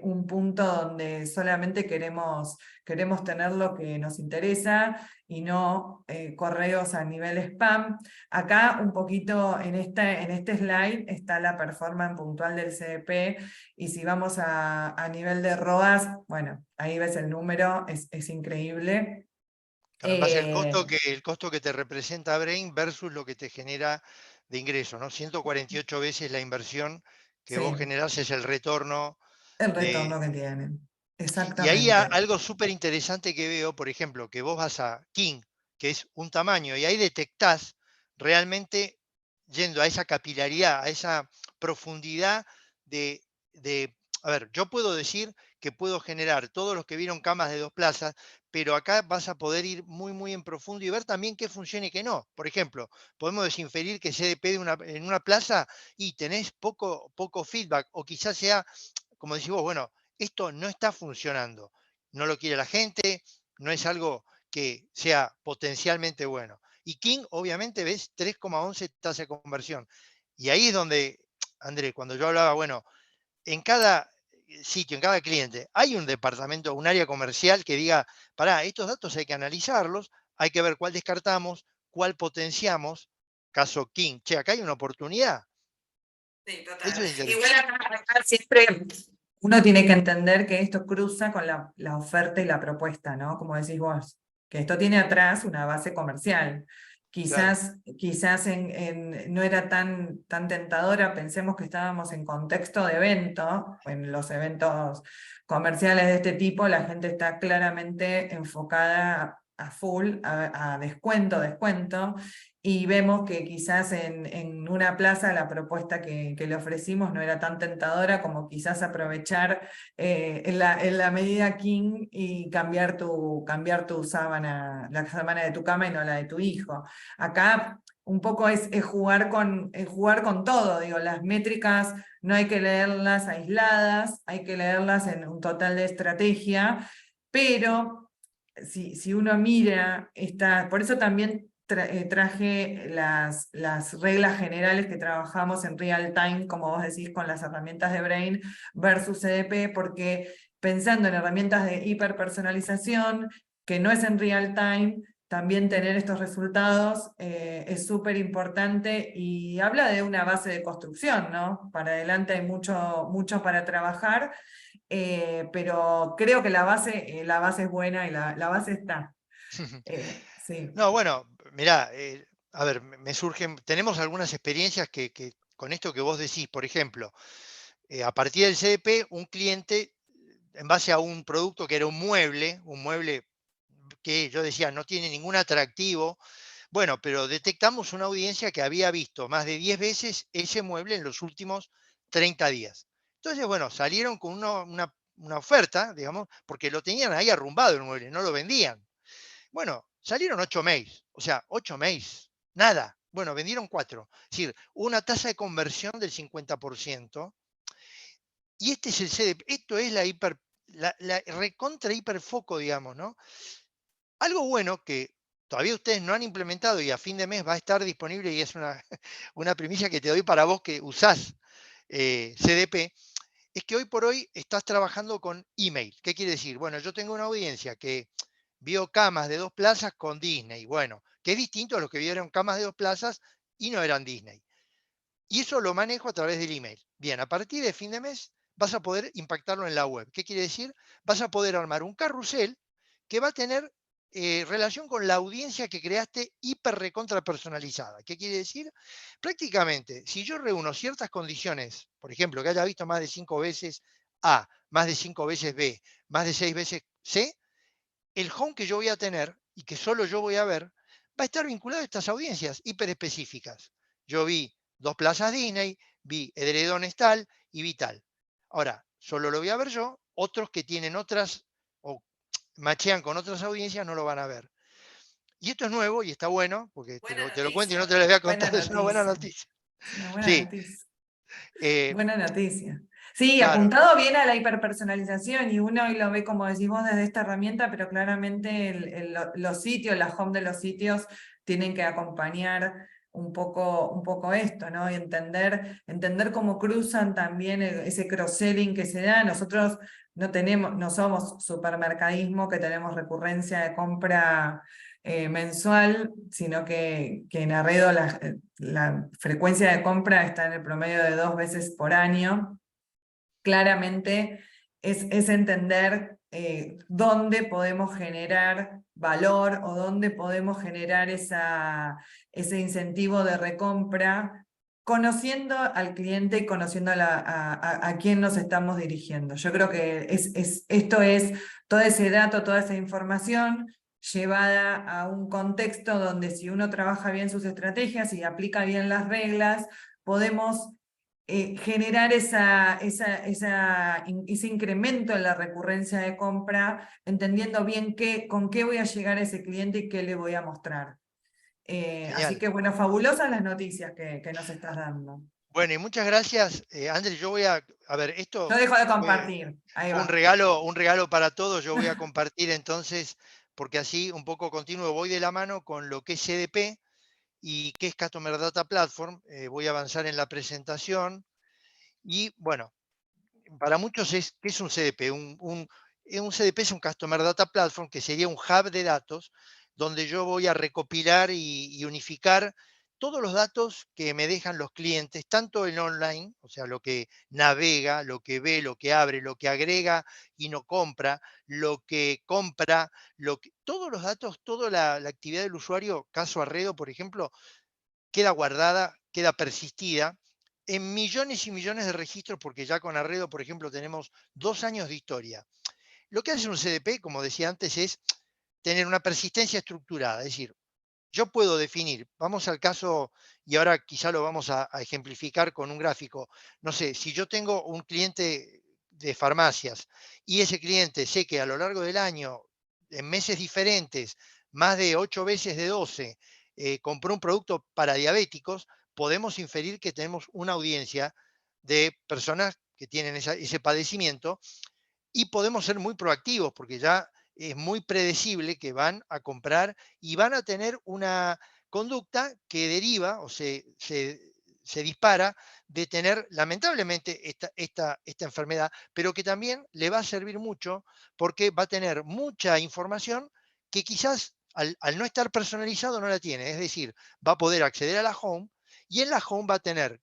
un punto donde solamente queremos tener lo que nos interesa y no correos a nivel spam. Acá un poquito en este slide está la performance puntual del CDP y si vamos a nivel de ROAS, bueno, ahí ves el número, es increíble. Claro, en base al costo que te representa Brain versus lo que te genera de ingreso, ¿no? 148 veces la inversión que vos Sí, generás es el retorno el de. retorno que tienen. Y ahí Exactamente. algo súper interesante que veo, por ejemplo, que vos vas a King, que es un tamaño, y ahí detectás realmente yendo a esa capilaridad, a esa profundidad a ver, yo puedo decir que puedo generar todos los que vieron camas de 2 plazas, pero acá vas a poder ir muy, muy en profundo y ver también qué funciona y qué no. Por ejemplo, podemos desinferir que CDP en una plaza y tenés poco feedback, o quizás sea, como decís vos, bueno, esto no está funcionando, no lo quiere la gente, no es algo que sea potencialmente bueno. Y King, obviamente, ves 3,11 tasa de conversión. Y ahí es donde, André, cuando yo hablaba, bueno, en cada sitio, en cada cliente, hay un departamento, un área comercial que diga, pará, estos datos hay que analizarlos, hay que ver cuál descartamos, cuál potenciamos. Caso King, che, acá hay una oportunidad. Sí, total. Eso es Igual interesante. acá siempre uno tiene que entender que esto cruza con la oferta y la propuesta, ¿no? Como decís vos, que esto tiene atrás una base comercial. Claro. Quizás no era tan tentadora, pensemos que estábamos en contexto de evento, en los eventos comerciales de este tipo, la gente está claramente enfocada a full, a descuento, y vemos que quizás en una plaza la propuesta que le ofrecimos no era tan tentadora como quizás aprovechar en la medida King y cambiar tu sábana, la sábana de tu cama y no la de tu hijo. Acá un poco es jugar con todo, digo, las métricas no hay que leerlas aisladas, hay que leerlas en un total de estrategia, pero si uno mira, por eso también traje las reglas generales que trabajamos en real time, como vos decís, con las herramientas de Brain versus CDP, porque pensando en herramientas de hiperpersonalización, que no es en real time, también tener estos resultados es súper importante y habla de una base de construcción, ¿no? Para adelante hay mucho para trabajar, pero creo que la base es buena y la base está. Sí. No, bueno, mirá, a ver, me surgen, tenemos algunas experiencias que con esto que vos decís, por ejemplo, a partir del CDP, un cliente, en base a un producto que era un mueble que yo decía no tiene ningún atractivo, bueno, pero detectamos una audiencia que había visto más de 10 veces ese mueble en los últimos 30 días. Entonces, bueno, salieron con una oferta, digamos, porque lo tenían ahí arrumbado el mueble, no lo vendían. Bueno, salieron 8 mails, o sea, 8 mails, nada. Bueno, vendieron 4. Es decir, una tasa de conversión del 50%. Y este es el CDP, esto es la recontra hiperfoco, digamos, ¿no? Algo bueno que todavía ustedes no han implementado y a fin de mes va a estar disponible y es una primicia que te doy para vos que usás CDP, es que hoy por hoy estás trabajando con email. ¿Qué quiere decir? Bueno, yo tengo una audiencia que vio camas de 2 plazas con Disney, bueno, que es distinto a los que vieron camas de 2 plazas y no eran Disney. Y eso lo manejo a través del email. Bien, a partir de fin de mes vas a poder impactarlo en la web. ¿Qué quiere decir? Vas a poder armar un carrusel que va a tener relación con la audiencia que creaste hiper recontra personalizada. ¿Qué quiere decir? Prácticamente, si yo reúno ciertas condiciones, por ejemplo, que haya visto más de 5 veces A, más de 5 veces B, más de 6 veces C, el home que yo voy a tener y que solo yo voy a ver, va a estar vinculado a estas audiencias hiper específicas. Yo vi 2 plazas Disney, vi edredones tal y vi tal. Ahora, solo lo voy a ver yo, otros que tienen otras o machean con otras audiencias no lo van a ver. Y esto es nuevo y está bueno, porque Buena te lo cuento y no noticia, te lo voy a buena contar, es una buena noticia. noticia. Es una buena Sí, noticia. eh, Buena noticia. Sí, claro, apuntado bien a la hiperpersonalización y uno hoy lo ve como decimos desde esta herramienta, pero claramente los sitios, la home de los sitios tienen que acompañar un poco esto, ¿no? Y entender cómo cruzan también ese cross-selling que se da. Nosotros no somos supermercadismo que tenemos recurrencia de compra mensual, sino que en Arredo la frecuencia de compra está en el promedio de 2 veces por año. Claramente es entender dónde podemos generar valor o dónde podemos generar ese incentivo de recompra, conociendo al cliente y conociendo a quién nos estamos dirigiendo. Yo creo que esto es todo ese dato, toda esa información llevada a un contexto donde si uno trabaja bien sus estrategias y aplica bien las reglas, podemos generar ese incremento en la recurrencia de compra, entendiendo bien con qué voy a llegar a ese cliente y qué le voy a mostrar. Así Genial. que bueno, fabulosas las noticias que nos estás dando. Bueno, y muchas gracias, Andrés. Yo voy a ver, Yo esto dejo de fue, compartir. Ahí fue va. un regalo para todos. Yo voy a compartir entonces, porque así un poco continuo voy de la mano con lo que es CDP y qué es Customer Data Platform. Voy a avanzar en la presentación y bueno, para muchos ¿qué es un CDP? Un CDP es un Customer Data Platform, que sería un hub de datos donde yo voy a recopilar y unificar todos los datos que me dejan los clientes, tanto en online, o sea, lo que navega, lo que ve, lo que abre, lo que agrega y no compra, lo que compra, todos los datos, toda la actividad del usuario, caso Arredo, por ejemplo, queda guardada, queda persistida en millones y millones de registros, porque ya con Arredo, por ejemplo, tenemos 2 años de historia. Lo que hace un CDP, como decía antes, es tener una persistencia estructurada, es decir, yo puedo definir, vamos al caso, y ahora quizá lo vamos a ejemplificar con un gráfico, no sé, si yo tengo un cliente de farmacias y ese cliente sé que a lo largo del año, en meses diferentes, más de 8 veces de 12, compró un producto para diabéticos, podemos inferir que tenemos una audiencia de personas que tienen ese padecimiento y podemos ser muy proactivos porque ya es muy predecible que van a comprar y van a tener una conducta que deriva o se dispara de tener lamentablemente esta enfermedad, pero que también le va a servir mucho porque va a tener mucha información que quizás al no estar personalizado no la tiene. Es decir, va a poder acceder a la home y en la home va a tener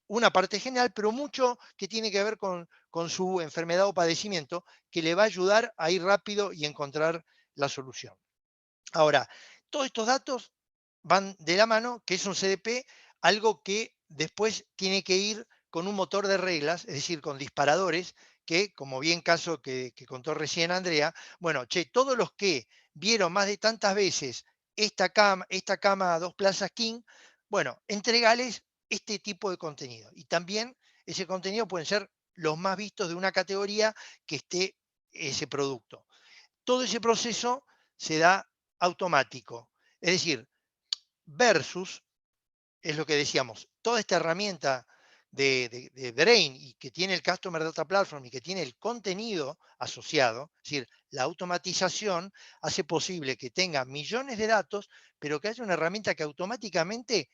una parte general, pero mucho que tiene que ver con su enfermedad o padecimiento, que le va a ayudar a ir rápido y encontrar la solución. Ahora, todos estos datos van de la mano, que es un CDP, algo que después tiene que ir con un motor de reglas, es decir, con disparadores, que como bien caso que contó recién Andrea, bueno, todos los que vieron más de tantas veces esta cama 2 plazas King, bueno, entregales este tipo de contenido. Y también ese contenido pueden ser los más vistos de una categoría que esté ese producto. Todo ese proceso se da automático. Es decir, versus, es lo que decíamos, toda esta herramienta de Brain y que tiene el Customer Data Platform y que tiene el contenido asociado, es decir, la automatización hace posible que tenga millones de datos, pero que haya una herramienta que automáticamente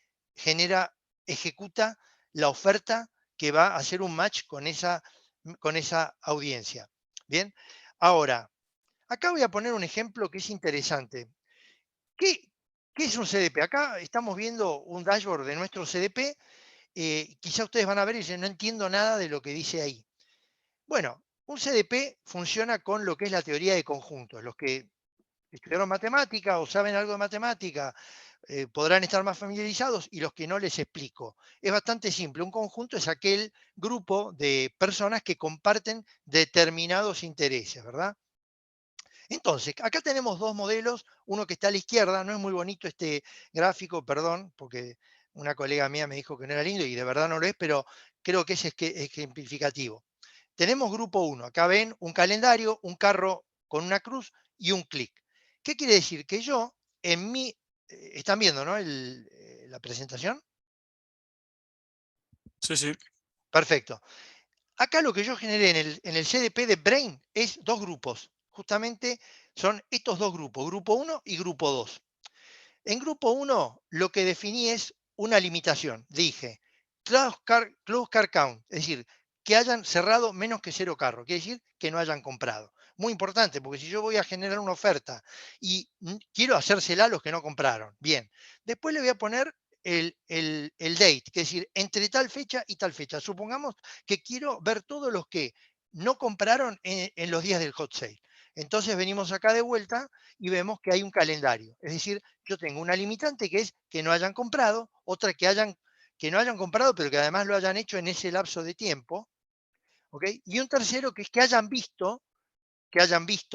ejecuta la oferta que va a hacer un match con esa audiencia. Bien, ahora, acá voy a poner un ejemplo que es interesante. ¿Qué, qué es un CDP? Acá estamos viendo un dashboard de nuestro CDP. Quizá ustedes van a ver y dicen, no entiendo nada de lo que dice ahí. Bueno, un CDP funciona con lo que es la teoría de conjuntos. Los que estudiaron matemática o saben algo de matemática podrán estar más familiarizados y los que no les explico. Es bastante simple. Un conjunto es aquel grupo de personas que comparten determinados intereses, ¿verdad? Entonces, acá tenemos dos modelos, uno que está a la izquierda, no es muy bonito este gráfico, perdón, porque una colega mía me dijo que no era lindo y de verdad no lo es, pero creo que es ejemplificativo. Tenemos grupo 1, acá ven un calendario, un carro con una cruz y un clic. ¿Qué quiere decir? Que yo, están viendo, ¿no? La presentación. Sí, sí. Perfecto. Acá lo que yo generé en el CDP de Brain es dos grupos. Justamente son estos dos grupos, grupo 1 y grupo 2. En grupo 1 lo que definí es una limitación. Dije, close car count, es decir, que hayan cerrado menos que 0 carros, quiere decir que no hayan comprado. Muy importante, porque si yo voy a generar una oferta y quiero hacérsela a los que no compraron, bien. Después le voy a poner el date, que es decir, entre tal fecha y tal fecha. Supongamos que quiero ver todos los que no compraron en los días del hot sale. Entonces venimos acá de vuelta y vemos que hay un calendario. Es decir, yo tengo una limitante que es que no hayan comprado, otra que no hayan comprado, pero que además lo hayan hecho en ese lapso de tiempo, ¿ok? Y un tercero que es que hayan visto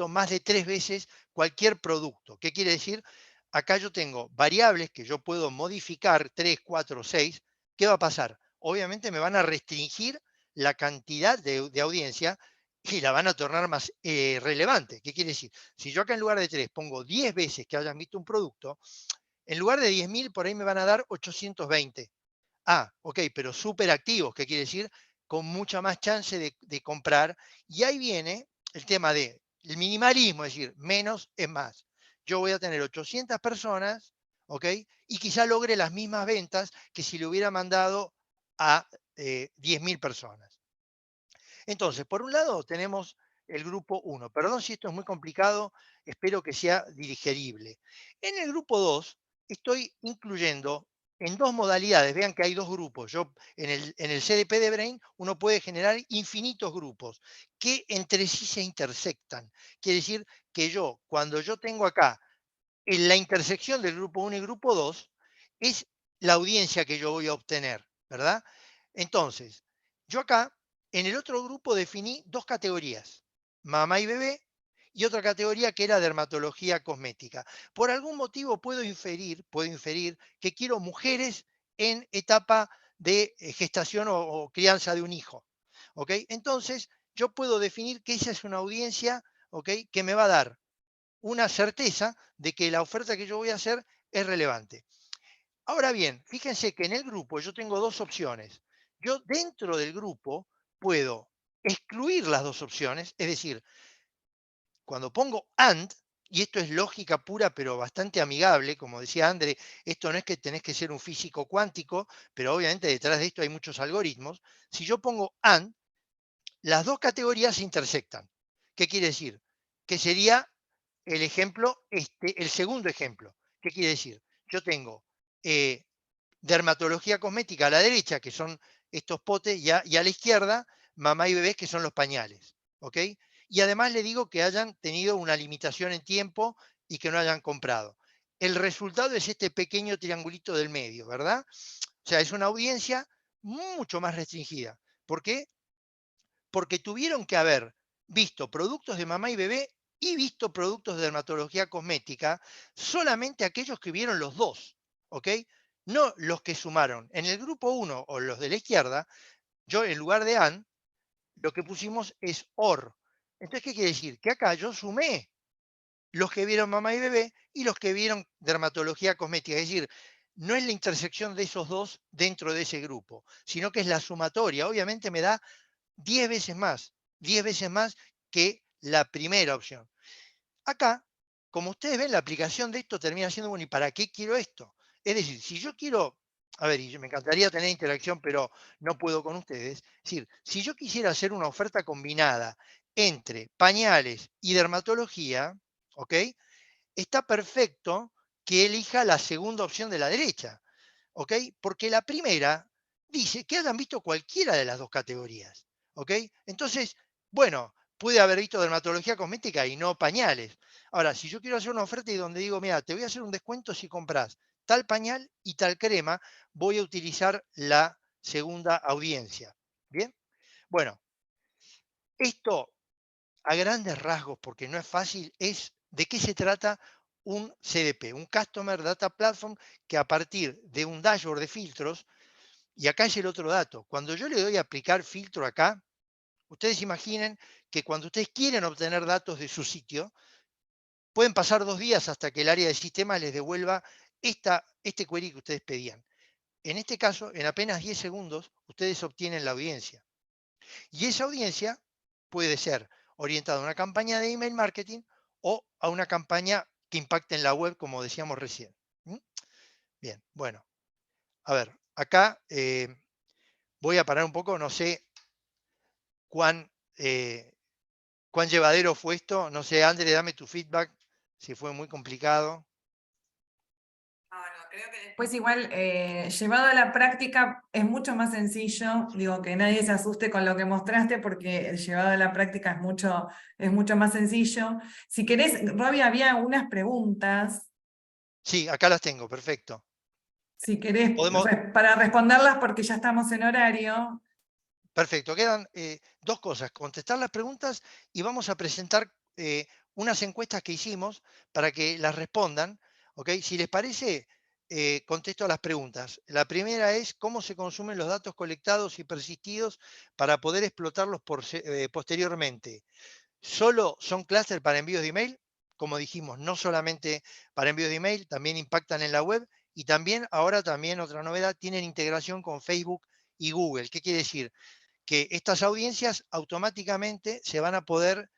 más de 3 veces cualquier producto. ¿Qué quiere decir? Acá yo tengo variables que yo puedo modificar, 3, 4, 6. ¿Qué va a pasar? obviamente me van a restringir la cantidad de audiencia y la van a tornar más relevante. ¿Qué quiere decir? Si yo acá en lugar de 3 pongo 10 veces que hayan visto un producto, en lugar de 10.000 por ahí me van a dar 820. Ah, ok, pero súper activos, ¿qué quiere decir? Con mucha más chance de comprar. Y ahí viene el tema del minimalismo, es decir, menos es más. Yo voy a tener 800 personas, ¿ok? Y quizá logre las mismas ventas que si le hubiera mandado a 10.000 personas. Entonces, por un lado tenemos el grupo 1. Perdón si esto es muy complicado, espero que sea digerible. En el grupo 2 estoy incluyendo en dos modalidades. Vean que hay dos grupos. Yo en el CDP de Brain uno puede generar infinitos grupos que entre sí se intersectan. Quiere decir que yo, cuando yo tengo acá en la intersección del grupo 1 y grupo 2, es la audiencia que yo voy a obtener, ¿verdad? Entonces, yo acá, en el otro grupo definí dos categorías, mamá y bebé, y otra categoría que era dermatología cosmética. Por algún motivo puedo inferir que quiero mujeres en etapa de gestación o crianza de un hijo. ¿Ok? Entonces, yo puedo definir que esa es una audiencia, ¿ok?, que me va a dar una certeza de que la oferta que yo voy a hacer es relevante. Ahora bien, fíjense que en el grupo yo tengo dos opciones. Yo dentro del grupo puedo excluir las dos opciones, es decir, cuando pongo AND, y esto es lógica pura pero bastante amigable, como decía André, esto no es que tenés que ser un físico cuántico, pero obviamente detrás de esto hay muchos algoritmos. Si yo pongo AND, las dos categorías se intersectan. ¿Qué quiere decir? Que sería el ejemplo, el segundo ejemplo. ¿Qué quiere decir? Yo tengo eh, dermatología cosmética a la derecha, que son estos potes, y a la izquierda, mamá y bebés, que son los pañales. ¿Ok? Y además le digo que hayan tenido una limitación en tiempo y que no hayan comprado. El resultado es este pequeño triangulito del medio, ¿verdad? O sea, es una audiencia mucho más restringida. ¿Por qué? Porque tuvieron que haber visto productos de mamá y bebé y visto productos de dermatología cosmética, solamente aquellos que vieron los dos, ¿ok? No los que sumaron. En el grupo 1 o los de la izquierda, yo en lugar de AN, lo que pusimos es OR. Entonces, ¿qué quiere decir? Que acá yo sumé los que vieron mamá y bebé y los que vieron dermatología cosmética. Es decir, no es la intersección de esos dos dentro de ese grupo, sino que es la sumatoria. Obviamente me da 10 veces más que la primera opción. Acá, como ustedes ven, la aplicación de esto termina siendo, bueno, ¿y para qué quiero esto? Es decir, si yo quiero, a ver, y me encantaría tener interacción, pero no puedo con ustedes. Es decir, si yo quisiera hacer una oferta combinada entre pañales y dermatología, ¿ok? Está perfecto que elija la segunda opción de la derecha, ¿ok? Porque la primera dice que hayan visto cualquiera de las dos categorías, ¿ok? Entonces, bueno, puede haber visto dermatología cosmética y no pañales. Ahora, si yo quiero hacer una oferta y donde digo, mira, te voy a hacer un descuento si compras tal pañal y tal crema, voy a utilizar la segunda audiencia. ¿Bien? Bueno, esto a grandes rasgos, porque no es fácil, es de qué se trata un CDP, un Customer Data Platform, que a partir de un dashboard de filtros, y acá es el otro dato, cuando yo le doy a aplicar filtro acá, ustedes imaginen que cuando ustedes quieren obtener datos de su sitio, pueden pasar 2 días hasta que el área de sistemas les devuelva este query que ustedes pedían. En este caso, en apenas 10 segundos, ustedes obtienen la audiencia. Y esa audiencia puede ser orientada a una campaña de email marketing o a una campaña que impacte en la web, como decíamos recién. ¿Mm? Bien, bueno, a ver, acá voy a parar un poco, no sé cuán, eh, cuán llevadero fue esto, no sé, André, dame tu feedback, si fue muy complicado. No, creo que después igual, llevado a la práctica, es mucho más sencillo. Digo, que nadie se asuste con lo que mostraste, porque llevado a la práctica es mucho más sencillo. Si querés, Robbie, había unas preguntas. Sí, acá las tengo, perfecto. Si querés, Podemos, para responderlas, porque ya estamos en horario. perfecto, quedan dos cosas, contestar las preguntas y vamos a presentar unas encuestas que hicimos para que las respondan, ¿ok? Si les parece, contesto a las preguntas. La primera es cómo se consumen los datos colectados y persistidos para poder explotarlos posteriormente. Solo son clúster para envíos de email, como dijimos, no solamente para envíos de email, también impactan en la web y también, ahora también otra novedad, tienen integración con Facebook y Google. ¿Qué quiere decir? Que estas audiencias automáticamente se van a poder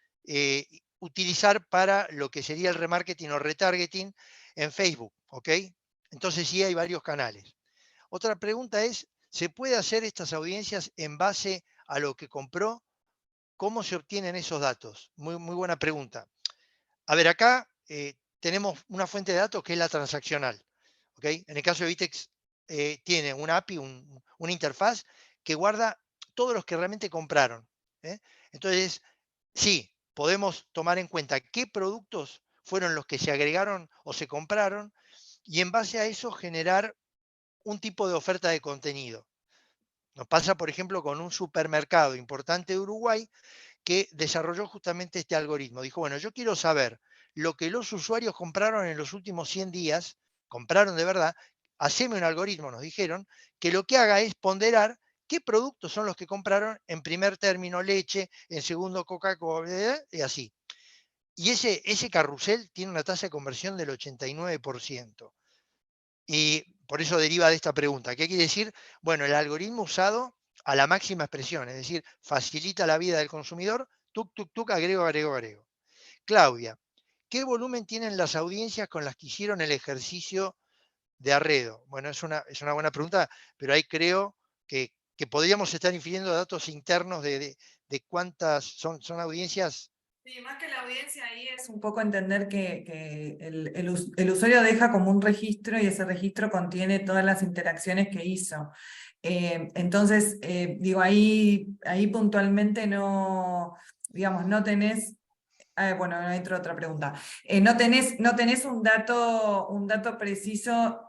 utilizar para lo que sería el remarketing o retargeting en Facebook, ¿ok? Entonces sí hay varios canales. Otra pregunta es, ¿se puede hacer estas audiencias en base a lo que compró? ¿Cómo se obtienen esos datos? Muy, muy buena pregunta. A ver, acá tenemos una fuente de datos que es la transaccional. ¿Ok? En el caso de Vitex, tiene una API, una interfaz que guarda todos los que realmente compraron. ¿Eh? Entonces, sí, podemos tomar en cuenta qué productos fueron los que se agregaron o se compraron y en base a eso generar un tipo de oferta de contenido. Nos pasa, por ejemplo, con un supermercado importante de Uruguay que desarrolló justamente este algoritmo. Dijo, bueno, yo quiero saber lo que los usuarios compraron en los últimos 100 días, compraron de verdad, haceme un algoritmo, nos dijeron, que lo que haga es ponderar qué productos son los que compraron en primer término leche, en segundo Coca-Cola, y así. Y ese carrusel tiene una tasa de conversión del 89%. Y por eso deriva de esta pregunta. ¿Qué quiere decir? Bueno, el algoritmo usado a la máxima expresión, es decir, facilita la vida del consumidor, tuk, tuk, tuk, agrego, agrego, agrego. Claudia, ¿qué volumen tienen las audiencias con las que hicieron el ejercicio de Arredo? Bueno, es una buena pregunta, pero ahí creo que podríamos estar infiriendo datos internos de cuántas son audiencias. Sí, más que la audiencia ahí es un poco entender que el usuario deja como un registro y ese registro contiene todas las interacciones que hizo. Entonces, digo, ahí puntualmente no, digamos, no tenés, bueno, ahí entra otra pregunta. No tenés un dato preciso,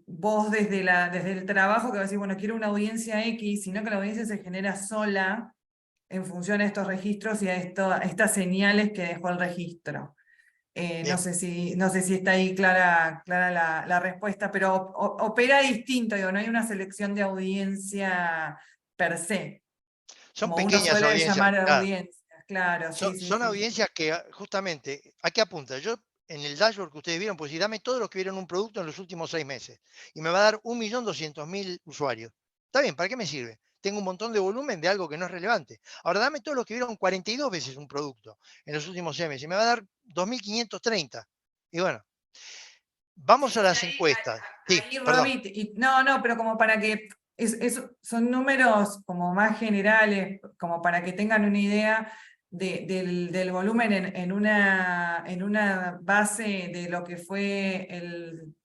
vos desde el trabajo que vas a decir, bueno, quiero una audiencia X, sino que la audiencia se genera sola en función a estos registros y a estas señales que dejó el registro. No Bien, sé si está ahí clara la respuesta, pero opera distinto, digo, no hay una selección de audiencia per se, son como uno pequeñas suele audiencias, llamar claro. audiencias, claro, Son, sí, sí, son sí. audiencias que justamente, ¿a qué apunta? Yo en el dashboard que ustedes vieron, pues si dame todos los que vieron un producto en los últimos 6 meses y me va a dar 1.200.000 usuarios. Está bien, ¿para qué me sirve? Tengo un montón de volumen de algo que no es relevante. Ahora dame todos los que vieron 42 veces un producto en los últimos 6 meses y me va a dar 2.530. Y bueno, vamos Sí, a sí, las encuestas. Sí, ahí perdón. Romy, no, pero como para que, son números como más generales, como para que tengan una idea del volumen en una base de lo que fue el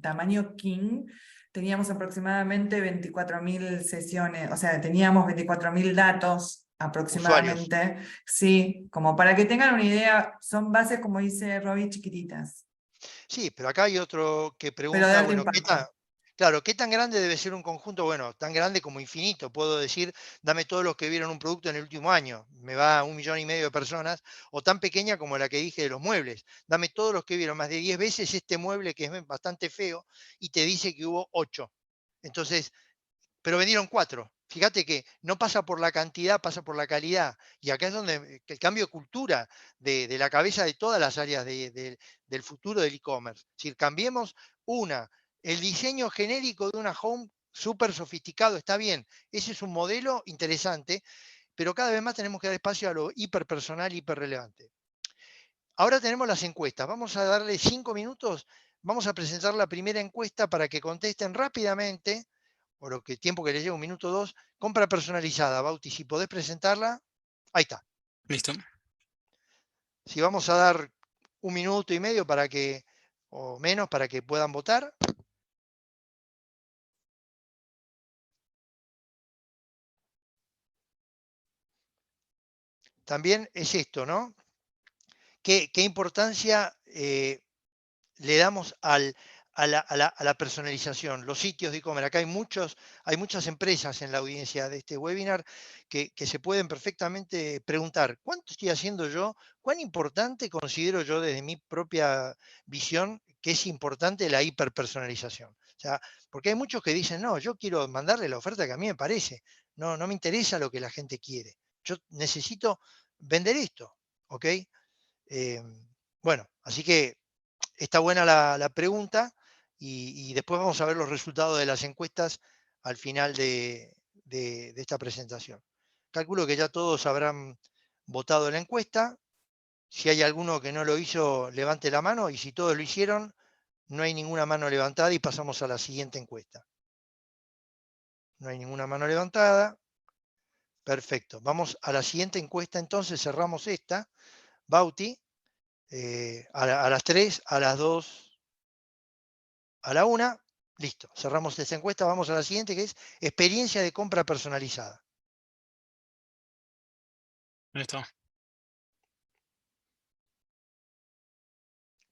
tamaño King, teníamos aproximadamente 24.000 sesiones, o sea, teníamos 24.000 datos Usuarios. aproximadamente, sí, como para que tengan una idea, son bases, como dice Robbie, chiquititas, Sí, pero acá hay otro que pero de pregunta, alto bueno, impacto. claro, ¿qué tan grande debe ser un conjunto? Bueno, tan grande como infinito. Puedo decir, dame todos los que vieron un producto en el último año, me va a 1,5 millones de personas, o tan pequeña como la que dije de los muebles. Dame todos los que vieron más de 10 veces este mueble que es bastante feo y te dice que hubo 8. Entonces, pero vendieron 4. Fíjate que no pasa por la cantidad, pasa por la calidad. Y acá es donde que el cambio de cultura de la cabeza de todas las áreas del futuro del e-commerce. Es decir, cambiemos una, el diseño genérico de una home súper sofisticado, está bien, ese es un modelo interesante, pero cada vez más tenemos que dar espacio a lo hiperpersonal, hiperrelevante. Ahora tenemos las encuestas. Vamos a darle 5 minutos. Vamos a presentar la primera encuesta para que contesten rápidamente o lo que tiempo que le lleve, 1 minuto o 2, compra personalizada. Bauti, si podés presentarla, ahí está. Listo. Si vamos a dar 1 minuto y medio para que, o menos, para que puedan votar. También es esto, ¿no? ¿Qué importancia le damos a la personalización? Los sitios de e-commerce. Acá hay muchas empresas en la audiencia de este webinar que se pueden perfectamente preguntar, ¿cuánto estoy haciendo yo? ¿Cuán importante considero yo desde mi propia visión que es importante la hiperpersonalización. O sea, porque hay muchos que dicen, no, yo quiero mandarle la oferta que a mí me parece, no me interesa lo que la gente quiere, yo necesito vender esto, ¿ok? Eh, bueno, así que está buena la pregunta y después vamos a ver los resultados de las encuestas al final de esta presentación. Calculo que ya todos habrán votado en la encuesta. Si hay alguno que no lo hizo, levante la mano, y si todos lo hicieron, no hay ninguna mano levantada y pasamos a la siguiente encuesta. No hay ninguna mano levantada. Perfecto. Vamos a la siguiente encuesta entonces, cerramos esta. Bauti, a las 3, a las 2, a la 1. Listo, cerramos esta encuesta. Vamos a la siguiente, que es experiencia de compra personalizada. Ahí está.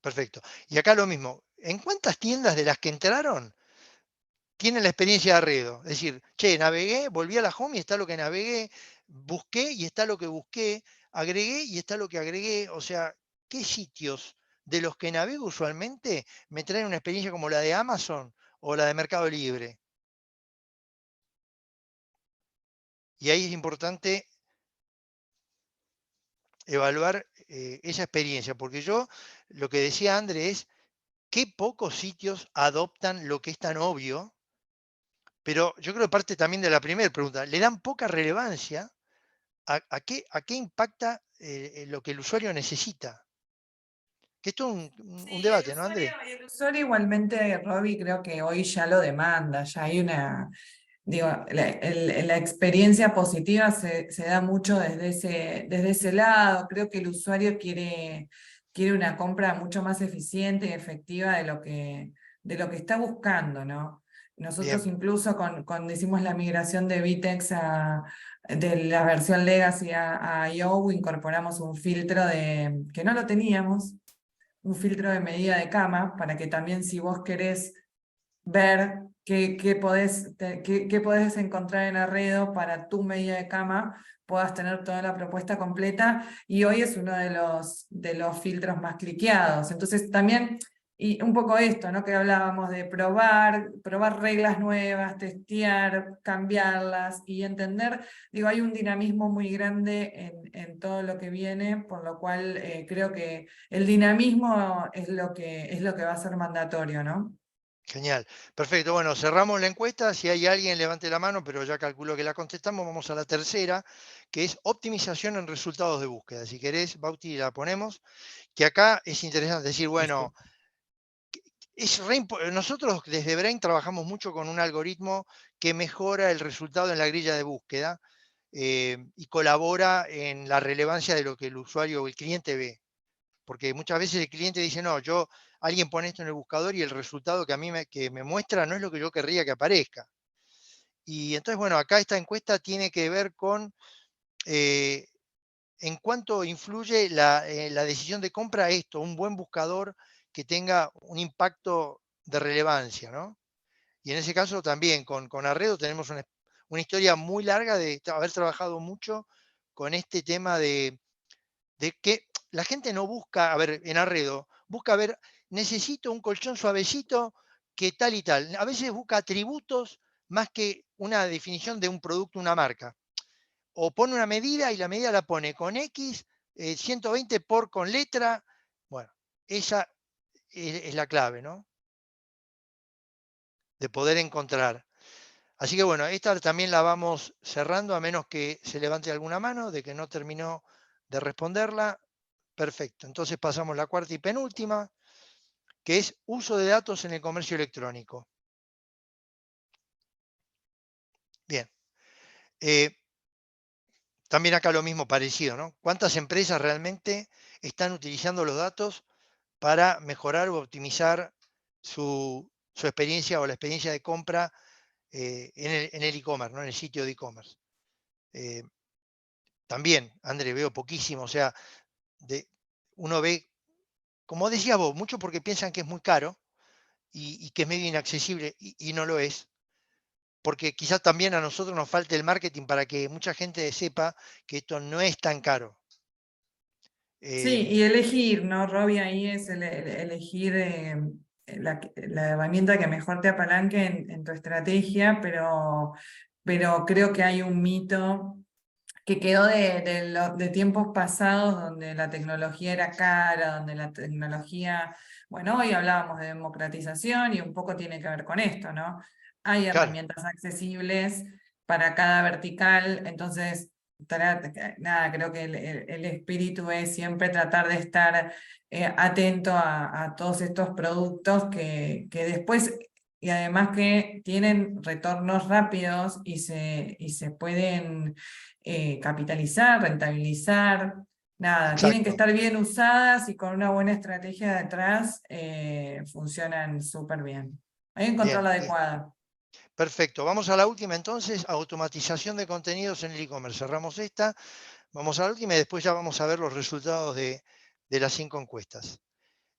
Perfecto. Y acá lo mismo. ¿En cuántas tiendas de las que entraron tienen la experiencia de Arredo? Es decir, che, navegué, volví a la home y está lo que navegué, busqué y está lo que busqué, agregué y está lo que agregué. O sea, ¿qué sitios de los que navego usualmente me traen una experiencia como la de Amazon o la de Mercado Libre? Y ahí es importante evaluar esa experiencia, porque yo lo que decía André es, qué pocos sitios adoptan lo que es tan obvio, pero yo creo que parte también de la primera pregunta, le dan poca relevancia a qué impacta lo que el usuario necesita. Que esto es un Sí, el debate, ¿no, usuario, André? el usuario igualmente, Robbie, creo que hoy ya lo demanda, ya hay digo, la experiencia positiva se da mucho desde ese lado. Creo que el usuario quiere una compra mucho más eficiente y efectiva de lo que está buscando, ¿no? Nosotros Bien, incluso cuando hicimos la migración de Vitex de la versión Legacy a IO, incorporamos un filtro que no lo teníamos, un filtro de medida de cama, para que también si vos querés ver qué podés encontrar en Arredo para tu medida de cama, puedas tener toda la propuesta completa, y hoy es uno de los filtros más cliqueados. Entonces también, y un poco esto, ¿no? Que hablábamos de probar reglas nuevas, testear, cambiarlas y entender, digo, hay un dinamismo muy grande en todo lo que viene, por lo cual creo que el dinamismo es lo que va a ser mandatorio, ¿no? genial. Perfecto. Bueno, cerramos la encuesta. Si hay alguien, levante la mano, pero ya calculo que la contestamos. Vamos a la tercera, que es optimización en resultados de búsqueda. Si querés, Bauti, la ponemos. Que acá es interesante decir, bueno, Listo. nosotros desde Brain trabajamos mucho con un algoritmo que mejora el resultado en la grilla de búsqueda y colabora en la relevancia de lo que el usuario o el cliente ve. Porque muchas veces el cliente dice, no, alguien pone esto en el buscador y el resultado que a mí que me muestra no es lo que yo querría que aparezca. Y entonces, bueno, acá esta encuesta tiene que ver con eh, en cuánto influye la decisión de compra esto, un buen buscador que tenga un impacto de relevancia, ¿no? Y en ese caso también con Arredo tenemos una historia muy larga de haber trabajado mucho con este tema de que la gente no busca, a ver, en Arredo, busca ver, necesito un colchón suavecito que tal y tal. A veces busca atributos más que una definición de un producto, una marca. O pone una medida y la medida la pone con X, 120 por con letra. Bueno, esa es la clave, ¿no? De poder encontrar. Así que bueno, esta también la vamos cerrando, a menos que se levante alguna mano de que no terminó de responderla. Perfecto. Entonces pasamos a la cuarta y penúltima, que es uso de datos en el comercio electrónico. Bien. Eh, También acá lo mismo parecido, ¿no? ¿Cuántas empresas realmente están utilizando los datos para mejorar o optimizar su experiencia o la experiencia de compra en el e-commerce, ¿no? En el sitio de e-commerce? Eh, También, André, veo poquísimo, o sea, uno ve, como decías vos, mucho porque piensan que es muy caro y que es medio inaccesible y no lo es, porque quizás también a nosotros nos falte el marketing para que mucha gente sepa que esto no es tan caro. Sí, y elegir, ¿no, Robbie? Ahí es elegir la herramienta que mejor te apalanque en tu estrategia, pero creo que hay un mito que quedó de tiempos pasados donde la tecnología era cara, donde la tecnología, bueno, hoy hablábamos de democratización y un poco tiene que ver con esto, ¿no? Hay Claro, herramientas accesibles para cada vertical, entonces, nada, creo que el espíritu es siempre tratar de estar atento a todos estos productos que después, y además que tienen retornos rápidos y se pueden capitalizar, rentabilizar, nada, tienen que exacto. estar bien usadas y con una buena estrategia detrás funcionan súper bien. Hay que encontrar Bien, la bien. adecuada. Perfecto. Vamos a la última entonces, automatización de contenidos en el e-commerce. Cerramos esta, vamos a la última y después ya vamos a ver los resultados de las 5 encuestas.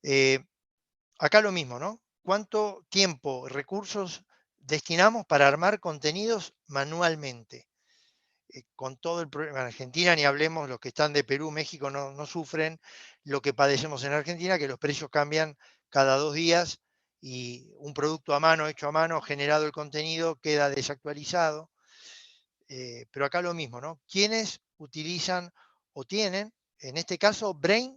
Eh, Acá lo mismo, ¿no? ¿Cuánto tiempo, recursos destinamos para armar contenidos manualmente? Con todo el problema en Argentina, ni hablemos, los que están de Perú, México no sufren lo que padecemos en Argentina, que los precios cambian cada 2 días y un producto a mano, hecho a mano, generado el contenido, queda desactualizado. Pero acá lo mismo, ¿no? ¿Quiénes utilizan o tienen? En este caso, Brain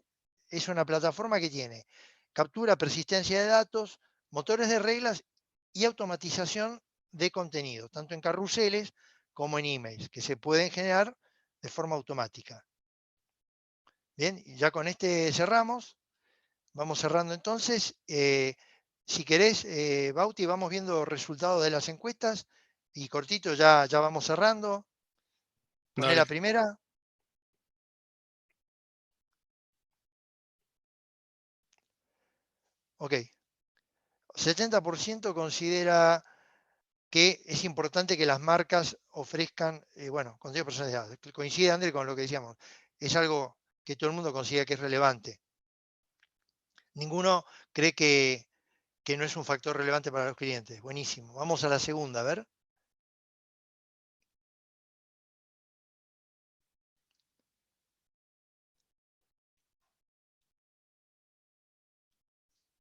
es una plataforma que tiene captura, persistencia de datos, motores de reglas y automatización de contenido, tanto en carruseles como en emails, que se pueden generar de forma automática. Bien, y ya con este cerramos. Vamos cerrando entonces. Si querés, Bauti, vamos viendo resultados de las encuestas y cortito ya vamos cerrando. Poné la Dale. primera. Ok. 70% considera que es importante que las marcas ofrezcan, bueno, contenido personalizado. Coincide, André, con lo que decíamos. Es algo que todo el mundo considera que es relevante. Ninguno cree que no es un factor relevante para los clientes. Buenísimo. Vamos a la segunda, a ver.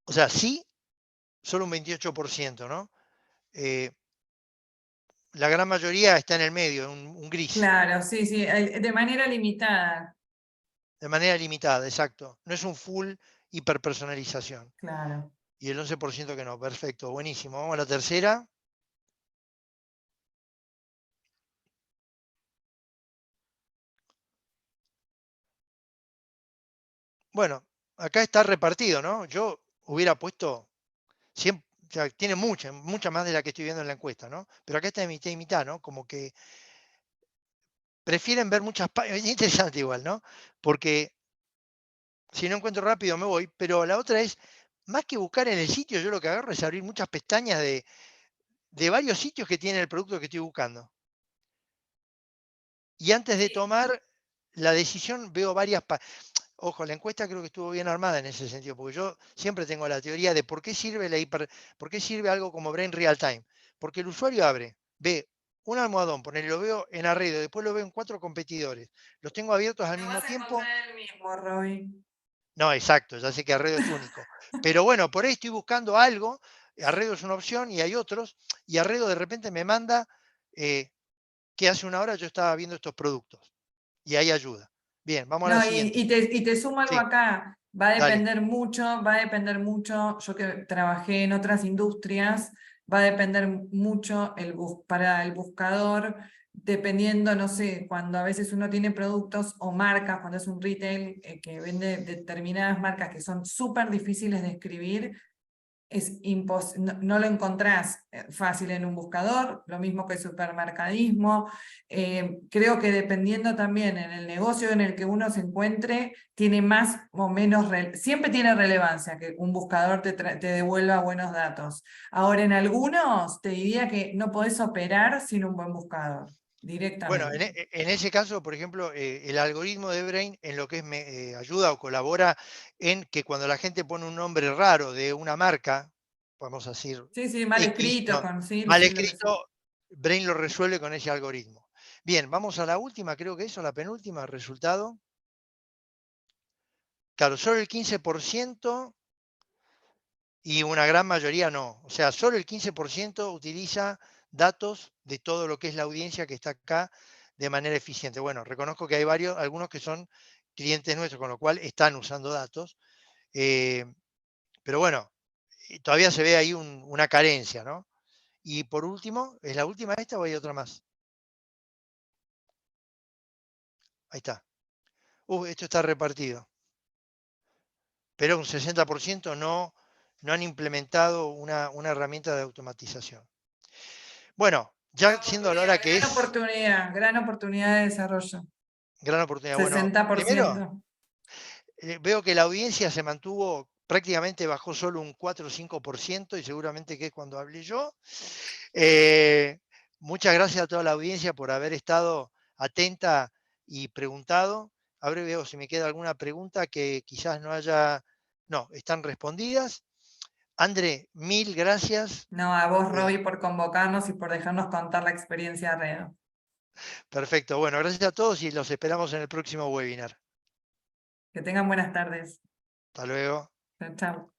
O sea, sí, solo un 28%, ¿no? Eh, la gran mayoría está en el medio, un gris, Claro, sí, sí, de manera limitada, de manera limitada, exacto. No es un full hiperpersonalización. claro. Y el 11% que no. Perfecto, buenísimo. Vamos a la tercera. Bueno, acá está repartido, ¿no? Yo hubiera puesto 100, o sea, tiene mucha más de la que estoy viendo en la encuesta, ¿no? Pero acá está de mitad y mitad, ¿no? Como que prefieren ver muchas páginas. Es interesante igual, ¿no? Porque si no encuentro rápido me voy, pero la otra es, más que buscar en el sitio, yo lo que agarro es abrir muchas pestañas de varios sitios que tienen el producto que estoy buscando. Y antes de Sí. tomar la decisión veo varias. Ojo, la encuesta creo que estuvo bien armada en ese sentido, porque yo siempre tengo la teoría de por qué sirve algo como Brain Real Time. Porque el usuario abre, ve un almohadón, ponele, lo veo en Arredo, después lo veo en 4 competidores. Los tengo abiertos al No mismo vas a tiempo. encontrar el mismo, Robbie. No, exacto, ya sé que Arredo es único. Pero bueno, por ahí estoy buscando algo. Arredo es una opción y hay otros. Y Arredo de repente me manda eh, que hace una hora yo estaba viendo estos productos. Y ahí ayuda. Bien, vamos a la No, siguiente. y te sumo algo Sí, acá, dale. va a depender mucho, yo que trabajé en otras industrias, va a depender mucho para el buscador, dependiendo, no sé, cuando a veces uno tiene productos o marcas, cuando es un retail que vende determinadas marcas que son súper difíciles de escribir, no lo encontrás fácil en un buscador, lo mismo que el supermercadismo. Creo que dependiendo también en el negocio en el que uno se encuentre, tiene más o menos, siempre tiene relevancia que un buscador te devuelva buenos datos. Ahora, en algunos te diría que no podés operar sin un buen buscador, Bueno, directamente. en ese caso, por ejemplo, el algoritmo de Brain en lo que es ayuda o colabora en que cuando la gente pone un nombre raro de una marca, vamos a decir Sí, sí, mal X, escrito, no, con sí, mal sí, lo que sea. escrito, Brain lo resuelve con ese algoritmo. Bien, vamos a la última, creo que eso, la penúltima, resultado. Claro, solo el 15% y una gran mayoría no. O sea, solo el 15% utiliza datos de todo lo que es la audiencia que está acá de manera eficiente. Bueno, reconozco que hay algunos que son clientes nuestros, con lo cual están usando datos. Pero bueno, todavía se ve ahí una carencia, ¿no? Y por último, ¿es la última esta o hay otra más? Ahí está. Esto está repartido. Pero un 60% no han implementado una herramienta de automatización. Bueno, ya siendo a la hora que es, Gran oportunidad de desarrollo. gran oportunidad. Bueno, primero, 60%. veo que la audiencia se mantuvo, prácticamente bajó solo un 4 o 5%, y seguramente que es cuando hablé yo. Muchas gracias a toda la audiencia por haber estado atenta y preguntado. Ahora veo si me queda alguna pregunta que quizás no haya. No, están respondidas. André, mil gracias. No, a vos, Roby, por convocarnos y por dejarnos contar la experiencia real. Perfecto. Bueno, gracias a todos y los esperamos en el próximo webinar. Que tengan buenas tardes. Hasta luego. Chao, chao.